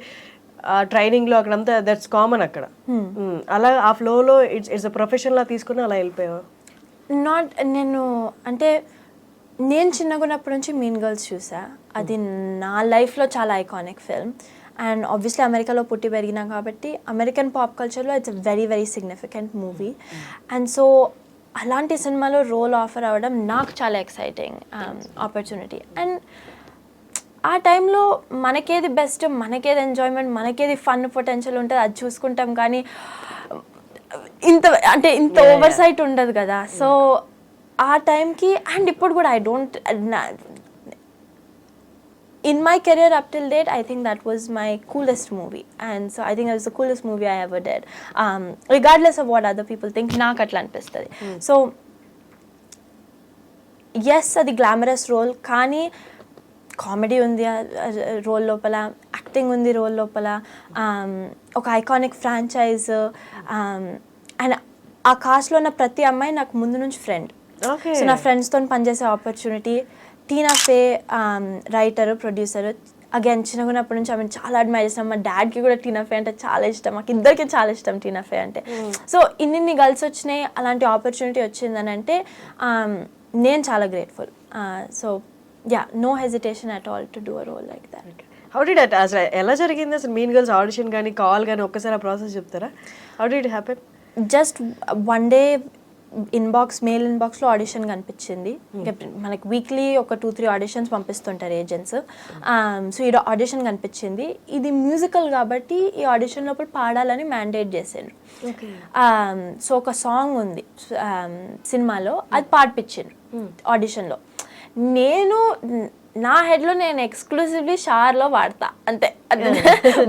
ట్రైనింగ్లో అక్కడంతా దట్స్ కామన్ అక్కడ అలా ఆ ఫ్లోలో ఇట్స్ అ ప్రొఫెషన్ లా తీసుకుని అలా వెళ్ళిపోయావా? నాట్ నేను అంటే నేను చిన్నగా ఉన్నప్పటి నుంచి మీన్ గర్ల్స్ చూసా. అది నా లైఫ్లో చాలా ఐకానిక్ ఫిల్మ్. అండ్ ఆబ్వియస్లీ అమెరికాలో పుట్టి పెరిగినా కాబట్టి అమెరికన్ పాప్ కల్చర్లో it's very very significant movie. And so అలాంటి సినిమాలో రోల్ ఆఫర్ అవ్వడం నాకు చాలా ఎక్సైటింగ్ ఆపర్చునిటీ. అండ్ ఆ టైంలో మనకేది బెస్ట్, మనకేది ఎంజాయ్మెంట్, మనకేది ఫన్ పొటెన్షియల్ ఉంటుంది అది చూసుకుంటాం. కానీ ఇంత ఓవర్ సైట్ ఉండదు కదా. సో ఆ టైంకి అండ్ ఇప్పుడు కూడా I don't, in my career up till date, I think that was my coolest movie, and so I think it was the coolest movie I ever did, regardless of what other people think. Naaku atla anipistadi. So yes, adi glamorous role, కానీ comedy ఉంది role లోపల, acting ఉంది role లోపల, ఒక iconic franchise, and ఆ కాస్ట్లో ఉన్న ప్రతి అమ్మాయి నాకు ముందు నుంచి ఫ్రెండ్. సో నా ఫ్రెండ్స్తో పనిచేసే ఆపర్చునిటీ. టీనా ఫే రైటర్, ప్రొడ్యూసర్. అగైన్ చిన్నగున్నప్పటి నుంచి ఆమె చాలా అడ్మైర్ చేస్తాం. మా డాడ్కి కూడా టీనా ఫే అంటే చాలా ఇష్టం, మాకు ఇద్దరికి చాలా ఇష్టం టీనా ఫే అంటే. సో ఇన్ని కలిసి వచ్చినాయి, అలాంటి ఆపర్చునిటీ వచ్చిందని అంటే నేను చాలా grateful. So yeah, no hesitation at all to do a role like that. How did at అసలు ఎలా జరిగింది అసలు మీన్ గర్ల్స్ ఆడిషన్ కానీ కాల్ కానీ ఒక్కసారి ఆ ప్రాసెస్ చెప్తారా? How did it happen? Just one day mail ఇన్బాక్స్లో ఆడిషన్ కనిపించింది. మనకి వీక్లీ ఒక 2-3 ఆడిషన్స్ పంపిస్తుంటారు ఏజెంట్స్. సో ఈ ఆడిషన్ కనిపించింది. ఇది మ్యూజికల్ కాబట్టి ఈ ఆడిషన్ లోపల పాడాలని మ్యాండేట్ చేసిండ్రు. సో ఒక సాంగ్ ఉంది సినిమాలో, అది పాడిపించిండ్రు ఆడిషన్లో. నా హెడ్లో నేను ఎక్స్క్లూజివ్లీ షవర్లో పాడతా అంతే.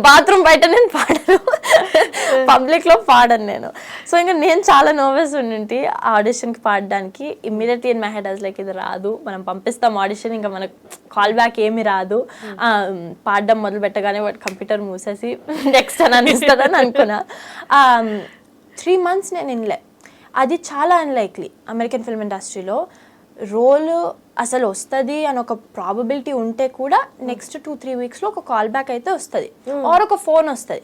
బాత్రూమ్ బయట నేను పాడను, పబ్లిక్లో పాడను నేను. సో ఇంకా నేను చాలా నర్వస్ ఉండింటి ఆడిషన్కి పాడడానికి. Immediately in my head as like ఇది రాదు, మనం పంపిస్తాం ఆడిషన్, ఇంకా మనకు కాల్ బ్యాక్ ఏమీ రాదు. పాడడం మొదలు పెట్టగానే వాడు కంప్యూటర్ మూసేసి నెక్స్ట్ అని అనిపిస్తుందని అనుకున్నా. 3 months నేను ఇన్లే. అది చాలా అన్లైక్లీ అమెరికన్ ఫిల్మ్ ఇండస్ట్రీలో. రోల్ అసలు వస్తుంది అని ఒక ప్రాబబిలిటీ ఉంటే కూడా నెక్స్ట్ 2-3 weeksలో ఒక కాల్ బ్యాక్ అయితే వస్తుంది, ఆర్ ఒక ఫోన్ వస్తుంది.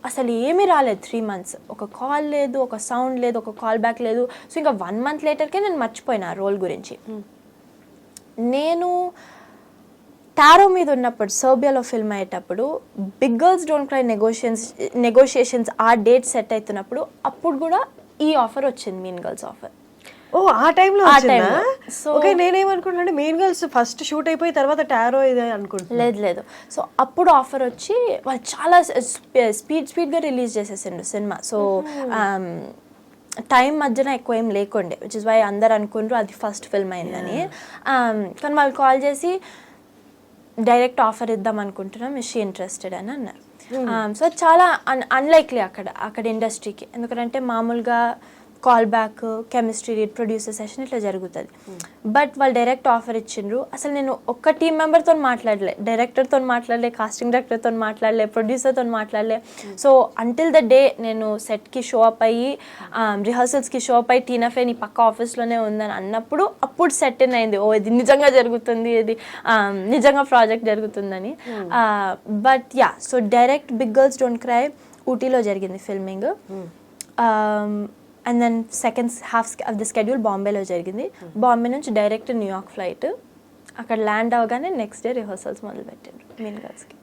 అసలు ఏమీ రాలేదు 3 months. ఒక కాల్ లేదు, ఒక సౌండ్ లేదు, ఒక కాల్ బ్యాక్ లేదు. సో ఇంకా 1 month లేటర్కే నేను మర్చిపోయినా రోల్ గురించి. నేను టారో మీద ఉన్నప్పుడు, సర్బియాలో ఫిల్మ్ అయ్యేటప్పుడు, big girls don't cry negotiations ఆ డేట్ సెట్ అవుతున్నప్పుడు అప్పుడు కూడా ఈ ఆఫర్ వచ్చింది, మీన్ గర్ల్స్ ఆఫర్. ఓ ఆ టైంలో వచ్చిందా? ఓకే, నేనేమనుకుంటున్నా మెయిన్ గర్ల్స్ ఫస్ట్ షూట్ అయిపోయి తర్వాత టారో ఇదే అనుకుంటున్నా. లేదు. సో అప్పుడు ఆఫర్ వచ్చి వాళ్ళు చాలా స్పీడ్గా రిలీజ్ చేసేసిండు సినిమా. సో టైం మధ్యన ఎక్కువ ఏం లేకుండే, విచ్ ఇస్ వై అందరు అనుకుంటారు అది ఫస్ట్ ఫిల్మ్ అయిందని. కానీ వాళ్ళు కాల్ చేసి డైరెక్ట్ ఆఫర్ ఇద్దాం అనుకుంటున్నాం, ఇస్ షీ ఇంట్రెస్టెడ్ అని అన్నారు. సో చాలా అన్లైక్లీ అక్కడ ఇండస్ట్రీకి. ఎందుకంటే మామూలుగా call back, chemistry read, producer session ఇట్లా జరుగుతుంది. బట్ వాళ్ళు డైరెక్ట్ ఆఫర్ ఇచ్చిండ్రు. అసలు నేను ఒక్క టీమ్ మెంబర్తో మాట్లాడలే, డైరెక్టర్తో మాట్లాడలే, కాస్టింగ్ డైరెక్టర్తో మాట్లాడలే, ప్రొడ్యూసర్తో మాట్లాడలే. సో అంటిల్ ద డే నేను సెట్కి షో అప్ అయ్యి, రిహర్సల్స్కి షో అప్ అయ్యి, టీనా ఫే నీ పక్క ఆఫీస్లోనే ఉందని అన్నప్పుడు అప్పుడు సెట్ ఇన్ అయింది, ఓ ఇది నిజంగా జరుగుతుంది, ఇది నిజంగా ప్రాజెక్ట్ జరుగుతుందని. But yeah, so direct Big girls don't Cry ఊటీలో జరిగింది filming. And then second half of the schedule బాంబేలో జరిగింది. బాంబే నుంచి డైరెక్ట్ న్యూయార్క్ ఫ్లైట్. అక్కడ ల్యాండ్ అవగానే నెక్స్ట్ డే రిహర్సల్స్ మొదలుపెట్టారు మీన్ గర్ల్స్కి.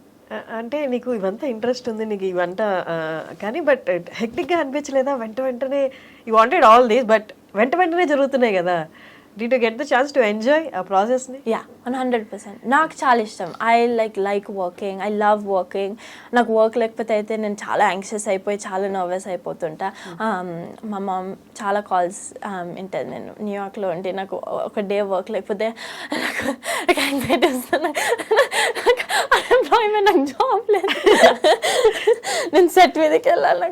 అంటే నీకు ఇవంతా ఇంట్రెస్ట్ ఉంది, నీకు ఇవంతా కానీ బట్ హెక్టిక్గా అనిపించలేదా? వెంటనే you wanted all these, but వెంటనే జరుగుతున్నాయి కదా. Did you get the chance to enjoy a process? Yeah, 100%. నాకు చాలా ఇష్టం. I like working. I love working. నాకు వర్క్ లేకపోతే అయితే నేను చాలా యాంగ్షియస్ అయిపోయి చాలా నర్వస్ అయిపోతుంటా. మా మామ్ చాలా కాల్స్ వింటాను. నేను న్యూయార్క్లో ఉంటే నాకు ఒక డే వర్క్ లేకపోతే నాకు యాంగ్జైటీ వస్తుంది, అన్ఎంప్లాయ్మెంట్, నాకు జాబ్ లేదు, నేను సెట్ మీదకి వెళ్ళాలి,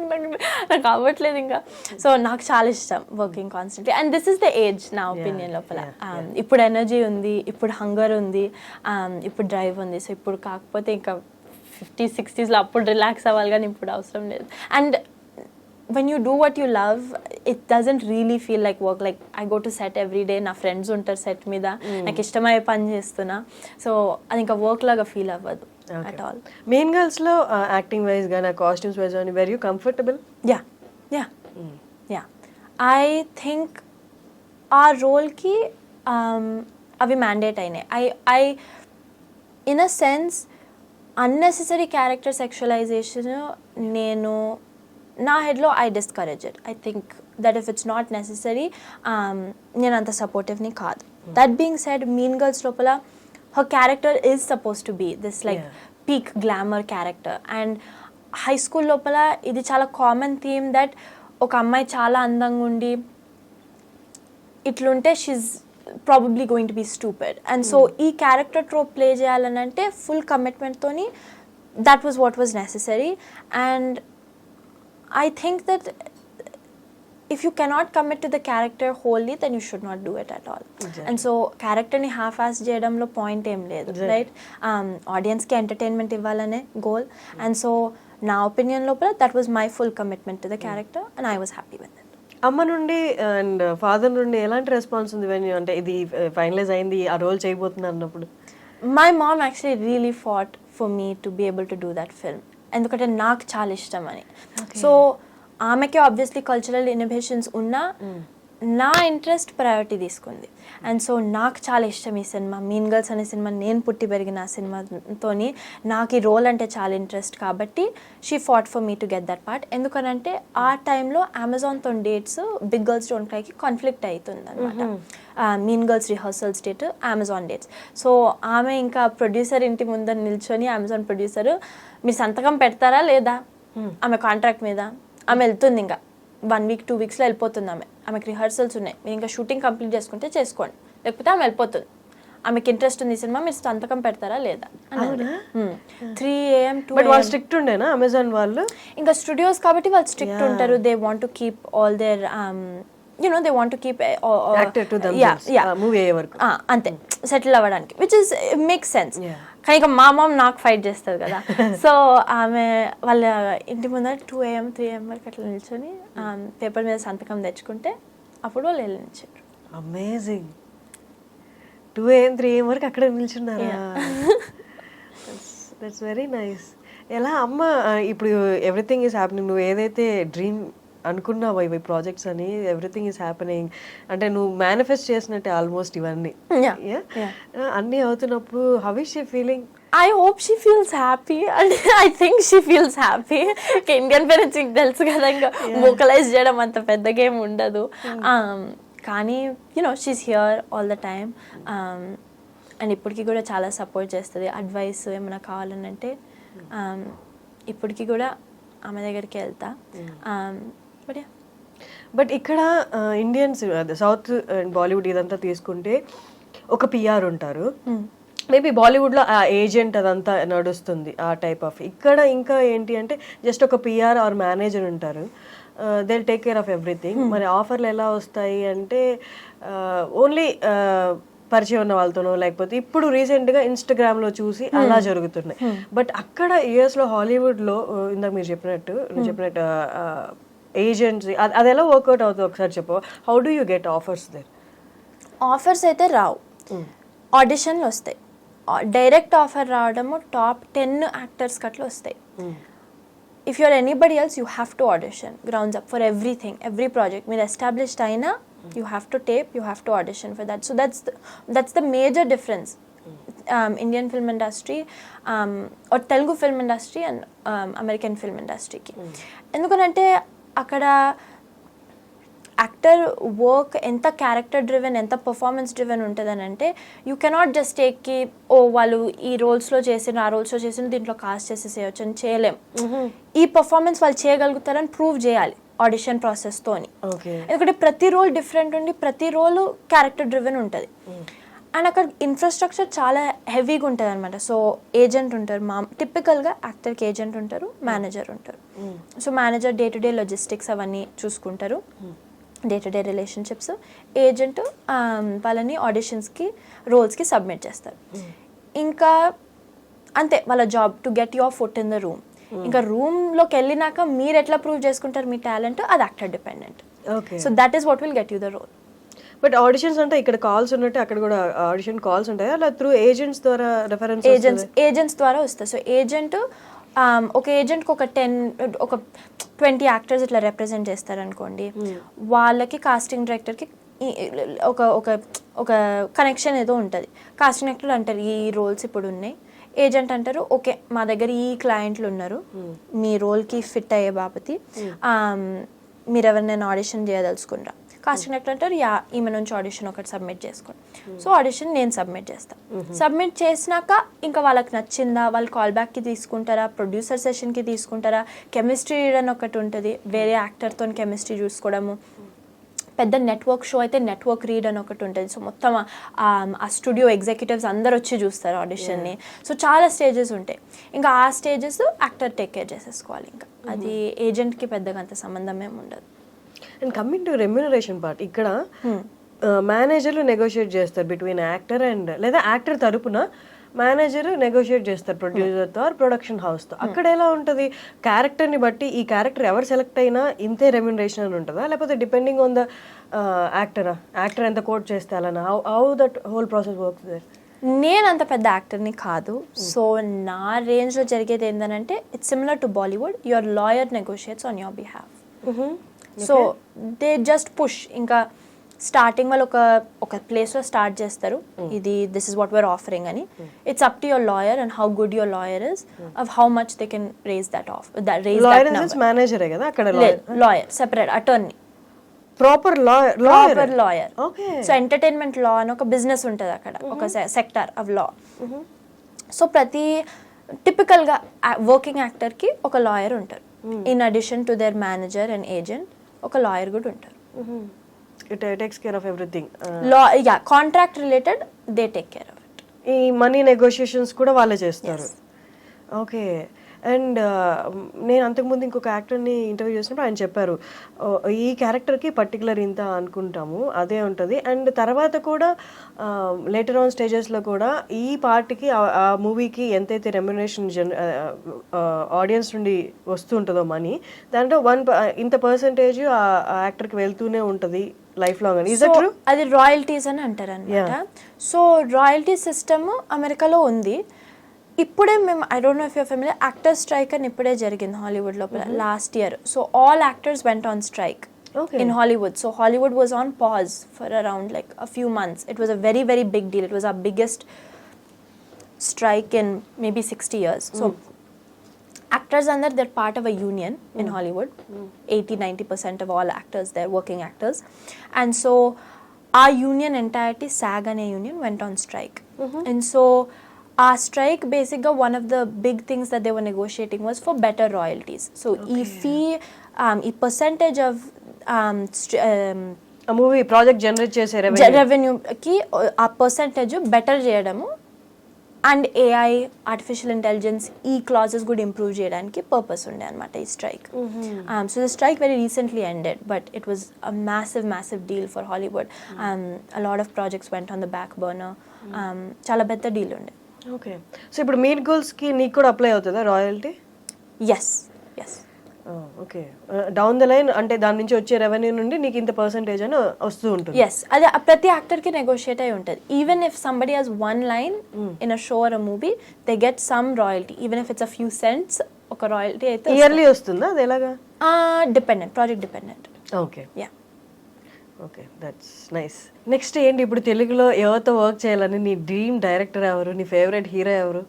నాకు అవ్వట్లేదు ఇంకా. సో నాకు చాలా ఇష్టం working constantly. And this is the age నా ఒపీనియన్ లోపల. ఇప్పుడు ఎనర్జీ ఉంది, ఇప్పుడు హంగర్ ఉంది, ఇప్పుడు డ్రైవ్ ఉంది. సో ఇప్పుడు కాకపోతే ఇంకా 50s, 60s అప్పుడు రిలాక్స్ అవ్వాలి, కానీ ఇప్పుడు అవసరం లేదు. And when you do what you love, it doesn't really feel like work. Like I go to set every day, నా ఫ్రెండ్స్ ఉంటారు సెట్ మీద, నాకు ఇష్టమయ్యే పని చేస్తున్నా. సో అది ఇంకా వర్క్ లాగా ఫీల్ అవ్వదు అట్ ఆల్. మెయిన్ గర్ల్స్లో యాక్టింగ్ వైజ్ కానీ కాస్ట్యూమ్స్ వైజ్ కానీ very comfortable? Yeah I think ఆ రోల్కి అవి మ్యాండేట్ అయినాయి. I in a sense unnecessary character sexualization నేను నా హెడ్లో I discourage it. I think that if it's not necessary నేను అంత సపోర్టివ్ని కాదు. That being said, Mean Girls లోపల her character is supposed to be this like peak glamour character, and high school lopala idi chala common theme that ఒక అమ్మాయి చాలా అందంగా ఉండి ఇట్లుంటే she's probably going to be stupid. And so ఈ character trope play చేయాలని అంటే full కమిట్మెంట్తోని that was what was necessary. And I think that if you cannot commit to the character wholly, then you should not do it at all. Exactly. And so character ni half-ass చేయడంలో point ఏం లేదు, right? ఆడియన్స్కి entertainment ఇవ్వాలనే goal. And so నా opinion లోపల that was my full commitment to the character and I was happy with it. అమ్మ నుండి and father నుండి ఎలాంటి రెస్పాన్స్ ఉంది వెన్ అంటే ఇది ఫైనలైజ్ అయింది, ఆ రోల్ చేయబోతున్నారు అన్నప్పుడు? My mom actually really fought for me to be able to do that film, ఎందుకంటే నాకు చాలా ఇష్టం అని. సో ఆమెకి ఆబ్వియస్లీ కల్చరల్ ఇన్నోవేషన్స్ ఉన్నా నా ఇంట్రెస్ట్ ప్రయారిటీ తీసుకుంది. అండ్ సో నాకు చాలా ఇష్టం ఈ సినిమా. మీన్ గర్ల్స్ అనే సినిమా నేను పుట్టి పెరిగిన ఆ సినిమాతోని నాకు ఈ రోల్ అంటే చాలా ఇంట్రెస్ట్ కాబట్టి she fought for me to get that part. ఎందుకనంటే ఆ టైంలో అమెజాన్తో డేట్స్ బిగ్ గర్ల్స్ డోంట్ క్రైకి కాన్ఫ్లిక్ట్ అవుతుంది అనమాట. Mean Girls rehearsals date, Amazon dates. So ఆమె ఇంకా ప్రొడ్యూసర్ ఇంటి ముందర నిల్చొని అమెజాన్ ప్రొడ్యూసర్ మీరు సంతకం పెడతారా లేదా ఆమె కాంట్రాక్ట్ మీద, ఆమె వెళ్తుంది ఇంకా 1 week 2 weeksలో వెళ్ళిపోతుంది. ఆమెకి రిహర్సల్స్ ఉన్నాయి, మీరు ఇంకా షూటింగ్ కంప్లీట్ చేసుకుంటే చేసుకోండి, లేకపోతే ఆమె వెళ్ళిపోతుంది. ఆమెకి ఇంట్రెస్ట్ ఉంది ఈ సినిమా, మీరు సంతకం పెడతారా లేదా. 3 AM 2 AM. వాళ్ళు స్ట్రిక్ట్ ఉండేనా అమెజాన్ వాళ్ళు? ఇంకా స్టూడియోస్ కాబట్టి వాళ్ళు స్ట్రిక్ట్ ఉంటారు. They want to keep all their they want to keep actor to themselves. Movie అయ్యే వరకు అంతే సెటిల్ అవ్వడానికి, విచ్ ఇస్ మేక్స్ సెన్స్. కానీ ఇక మా మామ్ నాకు ఫైట్ చేస్తుంది కదా. సో ఆమె వాళ్ళ ఇంటి ముందర 2 AM 3 AM వరకు అట్లా నిల్చొని పేపర్ మీద సంతకం తెచ్చుకుంటే అప్పుడు వాళ్ళు వెళ్ళి నిల్చారు. అమేజింగ్. 2 AM 3 AM వరకు అక్కడ నిల్చున్నారా? That's very nice. ఎలా అమ్మ ఇప్పుడు ఎవ్రీథింగ్ ఈస్ హ్యాపెనింగ్, నువ్వు ఏదైతే డ్రీమ్ అనుకున్నావు ఇవి ప్రాజెక్ట్స్ అని, ఎవ్రీథింగ్ ఈస్ హ్యాపెనింగ్ అంటే నువ్వు మేనిఫెస్ట్ చేసినట్టే ఆల్మోస్ట్ ఇవన్నీ అన్నీ అవుతున్నప్పుడు how is she feeling? I hope she feels happy and I think she feels happy. Indian parents మీకు తెలుసు కదా, ఇంకా వోకలైజ్ చేయడం అంత పెద్ద గేమ్ ఉండదు. కానీ she's here all the time and ఇప్పటికీ కూడా చాలా సపోర్ట్ చేస్తుంది. అడ్వైస్ ఏమైనా కావాలనంటే ఇప్పటికీ కూడా ఆమె దగ్గరికి వెళ్తా. బట్ ఇక్కడ ఇండియన్స్ సౌత్ అండ్ బాలీవుడ్ ఇదంతా తీసుకుంటే ఒక పిఆర్ ఉంటారు, మేబీ బాలీవుడ్లో ఆ ఏజెంట్ అదంతా నడుస్తుంది ఆ టైప్ ఆఫ్. ఇక్కడ ఇంకా ఏంటి అంటే జస్ట్ ఒక పిఆర్ ఆర్ మేనేజర్ ఉంటారు, they will take care of everything. మరి ఆఫర్లు ఎలా వస్తాయి అంటే ఓన్లీ పరిచయం ఉన్న వాళ్ళతోనో లేకపోతే ఇప్పుడు రీసెంట్గా ఇన్స్టాగ్రామ్లో చూసి అలా జరుగుతున్నాయి. బట్ అక్కడ యుఎస్లో హాలీవుడ్లో ఇందాక మీరు చెప్పినట్టు ఏజెంట్స్ అది ఎలా వర్కౌట్ అవుతుంది ఒకసారి చెప్పు. How do you get offers there? Offers అయితే రావు, ఆడిషన్లు వస్తాయి. డైరెక్ట్ ఆఫర్ రావడము టాప్ 10 యాక్టర్స్కి అట్లా వస్తాయి. If you're anybody else you have to audition grounds up for everything, every project. మీరు ఎస్టాబ్లిష్డ్ అయినా you have to tape, you have to audition for that. So that's the major difference. Indian film industry or Telugu film industry and American film industry ki ఎందుకంటే అక్కడ actor work ఎంత character driven, ఎంత performance driven ఉంటుందని అంటే you cannot just take కి వాళ్ళు ఈ రోల్స్లో చేసిన ఆ రోల్స్లో చేసిన దీంట్లో కాస్ట్ చేసేసేయచ్చు అని చేయలేం. ఈ పర్ఫార్మెన్స్ వాళ్ళు చేయగలుగుతారని ప్రూవ్ చేయాలి ఆడిషన్ ప్రాసెస్తోని. ఎందుకంటే ప్రతి రోల్ డిఫరెంట్ ఉండి ప్రతి రోల్ క్యారెక్టర్ డ్రివెన్ ఉంటుంది. అండ్ అక్కడ ఇన్ఫ్రాస్ట్రక్చర్ చాలా హెవీగా ఉంటుంది అనమాట. సో ఏజెంట్ ఉంటారు, టిపికల్గా యాక్టర్కి ఏజెంట్ ఉంటారు, మేనేజర్ ఉంటారు. So manager day to day logistics అవన్నీ చూసుకుంటారు, day to day relationships. Agent వాళ్ళని ఆడిషన్స్కి రోల్స్కి సబ్మిట్ చేస్తారు. ఇంకా అంతే వాళ్ళ job to get your foot in the room. ఇంకా రూమ్లోకి వెళ్ళినాక మీరు ఎట్లా ప్రూవ్ చేసుకుంటారు మీ టాలెంట్, అది actor dependent. So that is what will get you the role. But auditions అంటే ఇక్కడ కాల్స్ ఉన్నట్టు అక్కడ కూడా ఆడిషన్ కాల్స్ ఉంటాయా, అలా త్రూ ఏజెంట్స్ ద్వారా రెఫరెన్స్? ఏజెంట్స్ ద్వారా వస్తాయి. సో ఏజెంట్ ఒక ఏజెంట్కి ఒక 20 యాక్టర్స్ ఇట్లా రిప్రజెంట్ చేస్తారనుకోండి, వాళ్ళకి కాస్టింగ్ డైరెక్టర్కి ఒక కనెక్షన్ ఏదో ఉంటుంది. కాస్టింగ్ డైరెక్టర్ అంటారు ఈ రోల్స్ ఇప్పుడు ఉన్నాయి, ఏజెంట్ అంటారు ఓకే మా దగ్గర ఈ క్లయింట్లు ఉన్నారు మీ రోల్కి ఫిట్ అయ్యే బాపతి, మీరు ఎవరినైనా ఆడిషన్ చేయదలుచుకుంటారా. కాస్టింగ్ డైరెక్టర్ అంటారు యా ఈమె నుంచి ఆడిషన్ ఒకటి సబ్మిట్ చేసుకోండి. సో ఆడిషన్ నేను సబ్మిట్ చేస్తాను. సబ్మిట్ చేసినాక ఇంకా వాళ్ళకి నచ్చిందా, వాళ్ళు కాల్ బ్యాక్కి తీసుకుంటారా, ప్రొడ్యూసర్ సెషన్కి తీసుకుంటారా, కెమిస్ట్రీ అని ఒకటి ఉంటుంది, వేరే యాక్టర్తో కెమిస్ట్రీ చూసుకోవడము. పెద్ద నెట్వర్క్ షో అయితే నెట్వర్క్ రీడ్ అని ఒకటి ఉంటుంది. సో మొత్తం ఆ స్టూడియో ఎగ్జిక్యూటివ్స్ అందరు వచ్చి చూస్తారు ఆడిషన్ని. సో చాలా స్టేజెస్ ఉంటాయి. ఇంకా ఆ స్టేజెస్ యాక్టర్ టేక్ కేర్ చేసేసుకోవాలి. ఇంకా అది ఏజెంట్కి పెద్దగా అంత సంబంధం ఏమి ఉండదు. And coming to remuneration part, ఇక్కడ మేనేజర్లు నెగోషియేట్ చేస్తారు బిట్వీన్ యాక్టర్ అండ్, లేదా యాక్టర్ తరపున మేనేజర్ నెగోషియేట్ చేస్తారు ప్రొడ్యూసర్తో ఆర్ ప్రొడక్షన్ హౌస్తో. అక్కడ ఎలా ఉంటుంది, క్యారెక్టర్ని బట్టి ఈ క్యారెక్టర్ ఎవరు సెలెక్ట్ అయినా ఇంతే రెమ్యూనరేషన్ అని ఉంటుందా, లేకపోతే డిపెండింగ్ ఆన్ ద యాక్టర్ ఎంత కోట్ చేస్తే అలా, how that whole process works there? నేను అంత పెద్ద యాక్టర్ని కాదు. సో నా రేంజ్లో జరిగేది ఏంటంటే it's similar to Bollywood. Your lawyer negotiates on your behalf. So they just push. ఇంకా స్టార్టింగ్ వాళ్ళు ఒక ప్లేస్లో స్టార్ట్ చేస్తారు, ఇది this is what we're offering అని. It's up to your lawyer and how good your lawyer is, of how much they can raise that off. మేనేజరే కదా అక్కడ, lawyer separate, attorney, proper lawyer. So entertainment law అని ఒక business ఉంటుంది అక్కడ, ఒక sector of law. So ప్రతి టిపికల్గా working యాక్టర్కి ఒక లాయర్ ఉంటారు. In addition to their manager and agent ఒక లాయర్ కూడా ఉంటారు. It takes care of everything. Law, yeah, contract related, they take care of it. ఈ మనీ నెగోషియేషన్స్ కూడా వాళ్ళే చేస్తారు. ఓకే. అండ్ నేను అంతకుముందు ఇంకొక యాక్టర్ని ఇంటర్వ్యూ చేసినప్పుడు ఆయన చెప్పారు, ఈ క్యారెక్టర్కి పర్టికులర్ ఇంత అనుకుంటాము అదే ఉంటుంది. అండ్ తర్వాత కూడా లేటర్ ఆన్ స్టేజెస్లో కూడా ఈ పార్ట్కి ఆ మూవీకి ఎంతైతే రెమ్యునరేషన్ ఆడియన్స్ నుండి వస్తూ ఉంటుందో మనీ, దాంట్లో ఇంత పర్సంటేజ్ ఆ యాక్టర్కి వెళ్తూనే ఉంటుంది లైఫ్ లాంగ్ అని. Is that true? అది రాయల్టీస్ అని అంటారు అనమాట. సో రాయల్టీ సిస్టమ్ అమెరికాలో ఉంది. ఇప్పుడే మేము, I don't know if you're familiar, actor strike అని ఇప్పుడే జరిగింది హాలీవుడ్ లోపల last year. So all actors went on strike in Hollywood. So Hollywood was on pause for around like a few months. It was a very very big deal. It was a biggest strike in maybe 60 years. So actors under, they're part of a union in Hollywood. 80-90% of all actors, they're working actors. And so our union entirety, SAG ane union, went on strike. And so our strike basically, one of the big things that they were negotiating was for better royalties. So ee fee, ee percentage of a movie project generate chese revenue ki a percentage better cheyadamu, and AI, artificial intelligence, ఈ clauses కూడా improve చేయడానికి purpose ఉండే అనమాట ఈ strike. So the strike very recently ended, but it was a massive deal for Hollywood. A lot of projects went on the back burner. చాలా పెద్ద deal ఉండే. Okay. So ఇప్పుడు మీట్ గోల్స్కి నీకు కూడా అప్లై అవుతుందా royalty? Yes yes. Okay. Down the line అంటే దాని నుంచి వచ్చే రెవెన్యూ నుండి నీకు ఇంత పర్సంటేజ్ అని వస్తూ ఉంటుంది. ఎస్, అదే ప్రతి యాక్టర్కి నెగోషియేట్ అయి ఉంటుంది. Even if somebody has one line in a show or a movie, they get some royalty, even if it's a few cents. ఒక రాయల్టీ అయితే ఇయర్లీ వస్తుందా అది ఎలాగా? Dependent, project dependent. Okay. Yeah. Okay, that's nice. Next ఏంటి, ఇప్పుడు తెలుగులో ఎవరితో work చేయాలని నీ డ్రీమ్ డైరెక్టర్ ఎవరు, నీ ఫేవరెట్ హీరో ఎవరు?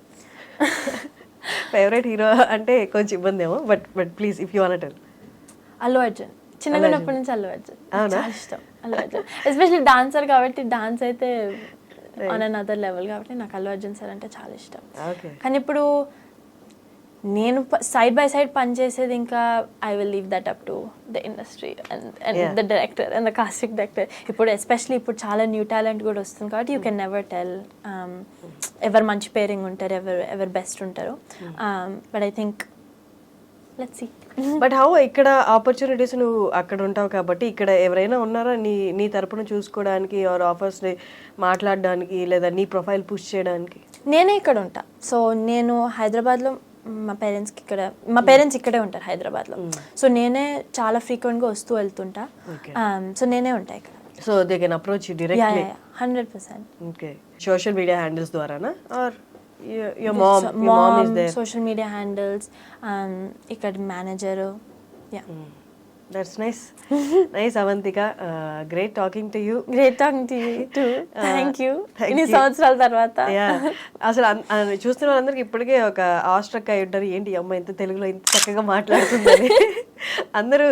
ఫేవరెట్ హీరో అంటే కొంచెం ఇబ్బంది ఏమో, but please if you want tell. Allu Arjun. చిన్నగా ఉన్నప్పటి నుంచి అల్లు అర్జున్ చాలా ఇష్టం. అల్లు అర్జున్ ఎస్పెషల్లీ డాన్సర్ కాబట్టి, డాన్స్ అయితే ఆన్ అనదర్ లెవెల్ కాబట్టి నాకు అల్లు అర్జున్ సార్ అంటే చాలా ఇష్టం. కానీ ఇప్పుడు నేను సైడ్ బై సైడ్ పనిచేసేది, ఇంకా I will leave that up to the industry and the director and the casting director. ఇప్పుడు ఎస్పెషలీ ఇప్పుడు చాలా న్యూ టాలెంట్ కూడా వస్తుంది కాబట్టి యూ కెన్ నెవర్ టెల్ ఎవరు మంచి పేరింగ్ ఉంటారు, ఎవరు బెస్ట్ ఉంటారు. But I think let's see. But how ఇక్కడ ఆపర్చునిటీస్, నువ్వు అక్కడ ఉంటావు కాబట్టి ఇక్కడ ఎవరైనా ఉన్నారా నీ తరపున చూసుకోవడానికి ఆర్ ఆఫర్స్ని మాట్లాడడానికి, లేదా నీ ప్రొఫైల్ పుష్ చేయడానికి? నేనే ఇక్కడ ఉంటా. సో నేను హైదరాబాద్లో, మా పేరెంట్స్ ఇక్కడే ఉంటారు హైదరాబాద్లో. సో నేనే చాలా ఫ్రీక్వెంట్గా వస్తూ వెళ్తుంటా. సో నేనే ఉంటా ఇక్కడ. So they can approach you directly? 100%. Okay. Social media handles ద్వారానా or your mom is there? Social media handles, ఇక్కడ manager. Yeah. That's nice. Nice, Avantika. Great talking to you. Great talking to you too. Thank you. ఇన్ని సంవత్సరాల తర్వాత. అసలు చూస్తున్న వాళ్ళందరికీ ఇప్పటికే ఒక ఆస్ట్రక్ అయి ఉంటారు, ఏంటి అమ్మ ఇంత తెలుగులో ఇంత చక్కగా మాట్లాడుతుందని. అందరూ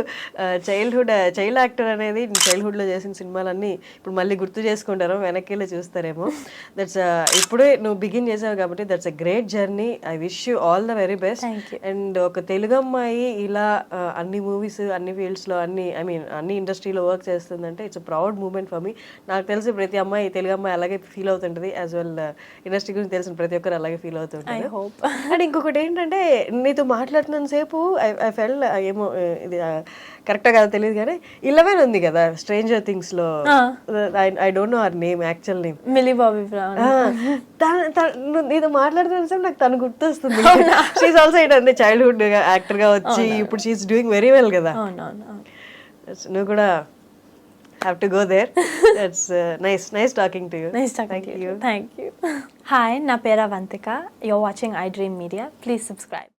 చైల్డ్ యాక్టర్ అనేది చైల్డ్హుడ్లో చేసిన సినిమాలన్నీ ఇప్పుడు మళ్ళీ గుర్తు చేసుకుంటారో వెనక్కి వెళ్ళి చూస్తారేమో. దట్స్ ఇప్పుడే నువ్వు బిగిన్ చేసావు కాబట్టి that's a great journey. I wish you all the very best. And ఒక తెలుగు అమ్మాయి ఇలా అన్ని మూవీస్ అన్ని ఫీల్డ్స్లో అన్ని ఇండస్ట్రీలో వర్క్ చేస్తుందంటే it's a proud moment for me. నాకు తెలిసి ప్రతి అమ్మాయి తెలుగు అమ్మాయి అలాగే ఫీల్ అవుతుంటుంది, యాజ్ వెల్ ఇండస్ట్రీ గురించి తెలిసిన ప్రతి ఒక్కరు అలాగే ఫీల్ అవుతుంటారు. అండ్ ఇంకొకటి ఏంటంటే నీతో మాట్లాడుతున్నంత సేపు ఐ ఫెల్ ఏమో ఇది కరెక్టా కదా తెలియదు కానీ 11 ఉంది కదా స్ట్రేంజర్ థింగ్స్ లో, I don't know her name, actual name milli Bobby brown. నీతో మాట్లాడుతున్న సేపు నాకు తను గుర్తొస్తుంది. షీఈ్ ఆల్సో అంటే చైల్డ్హుడ్ యాక్టర్ గా వచ్చి ఇప్పుడు షీఈ్ డూయింగ్ వెరీ వెల్ కదా. నువ్వు కూడా have to go there. That's nice talking to you. Thank you. Hi, na pera Avantika. You're watching iDream Media. Please subscribe.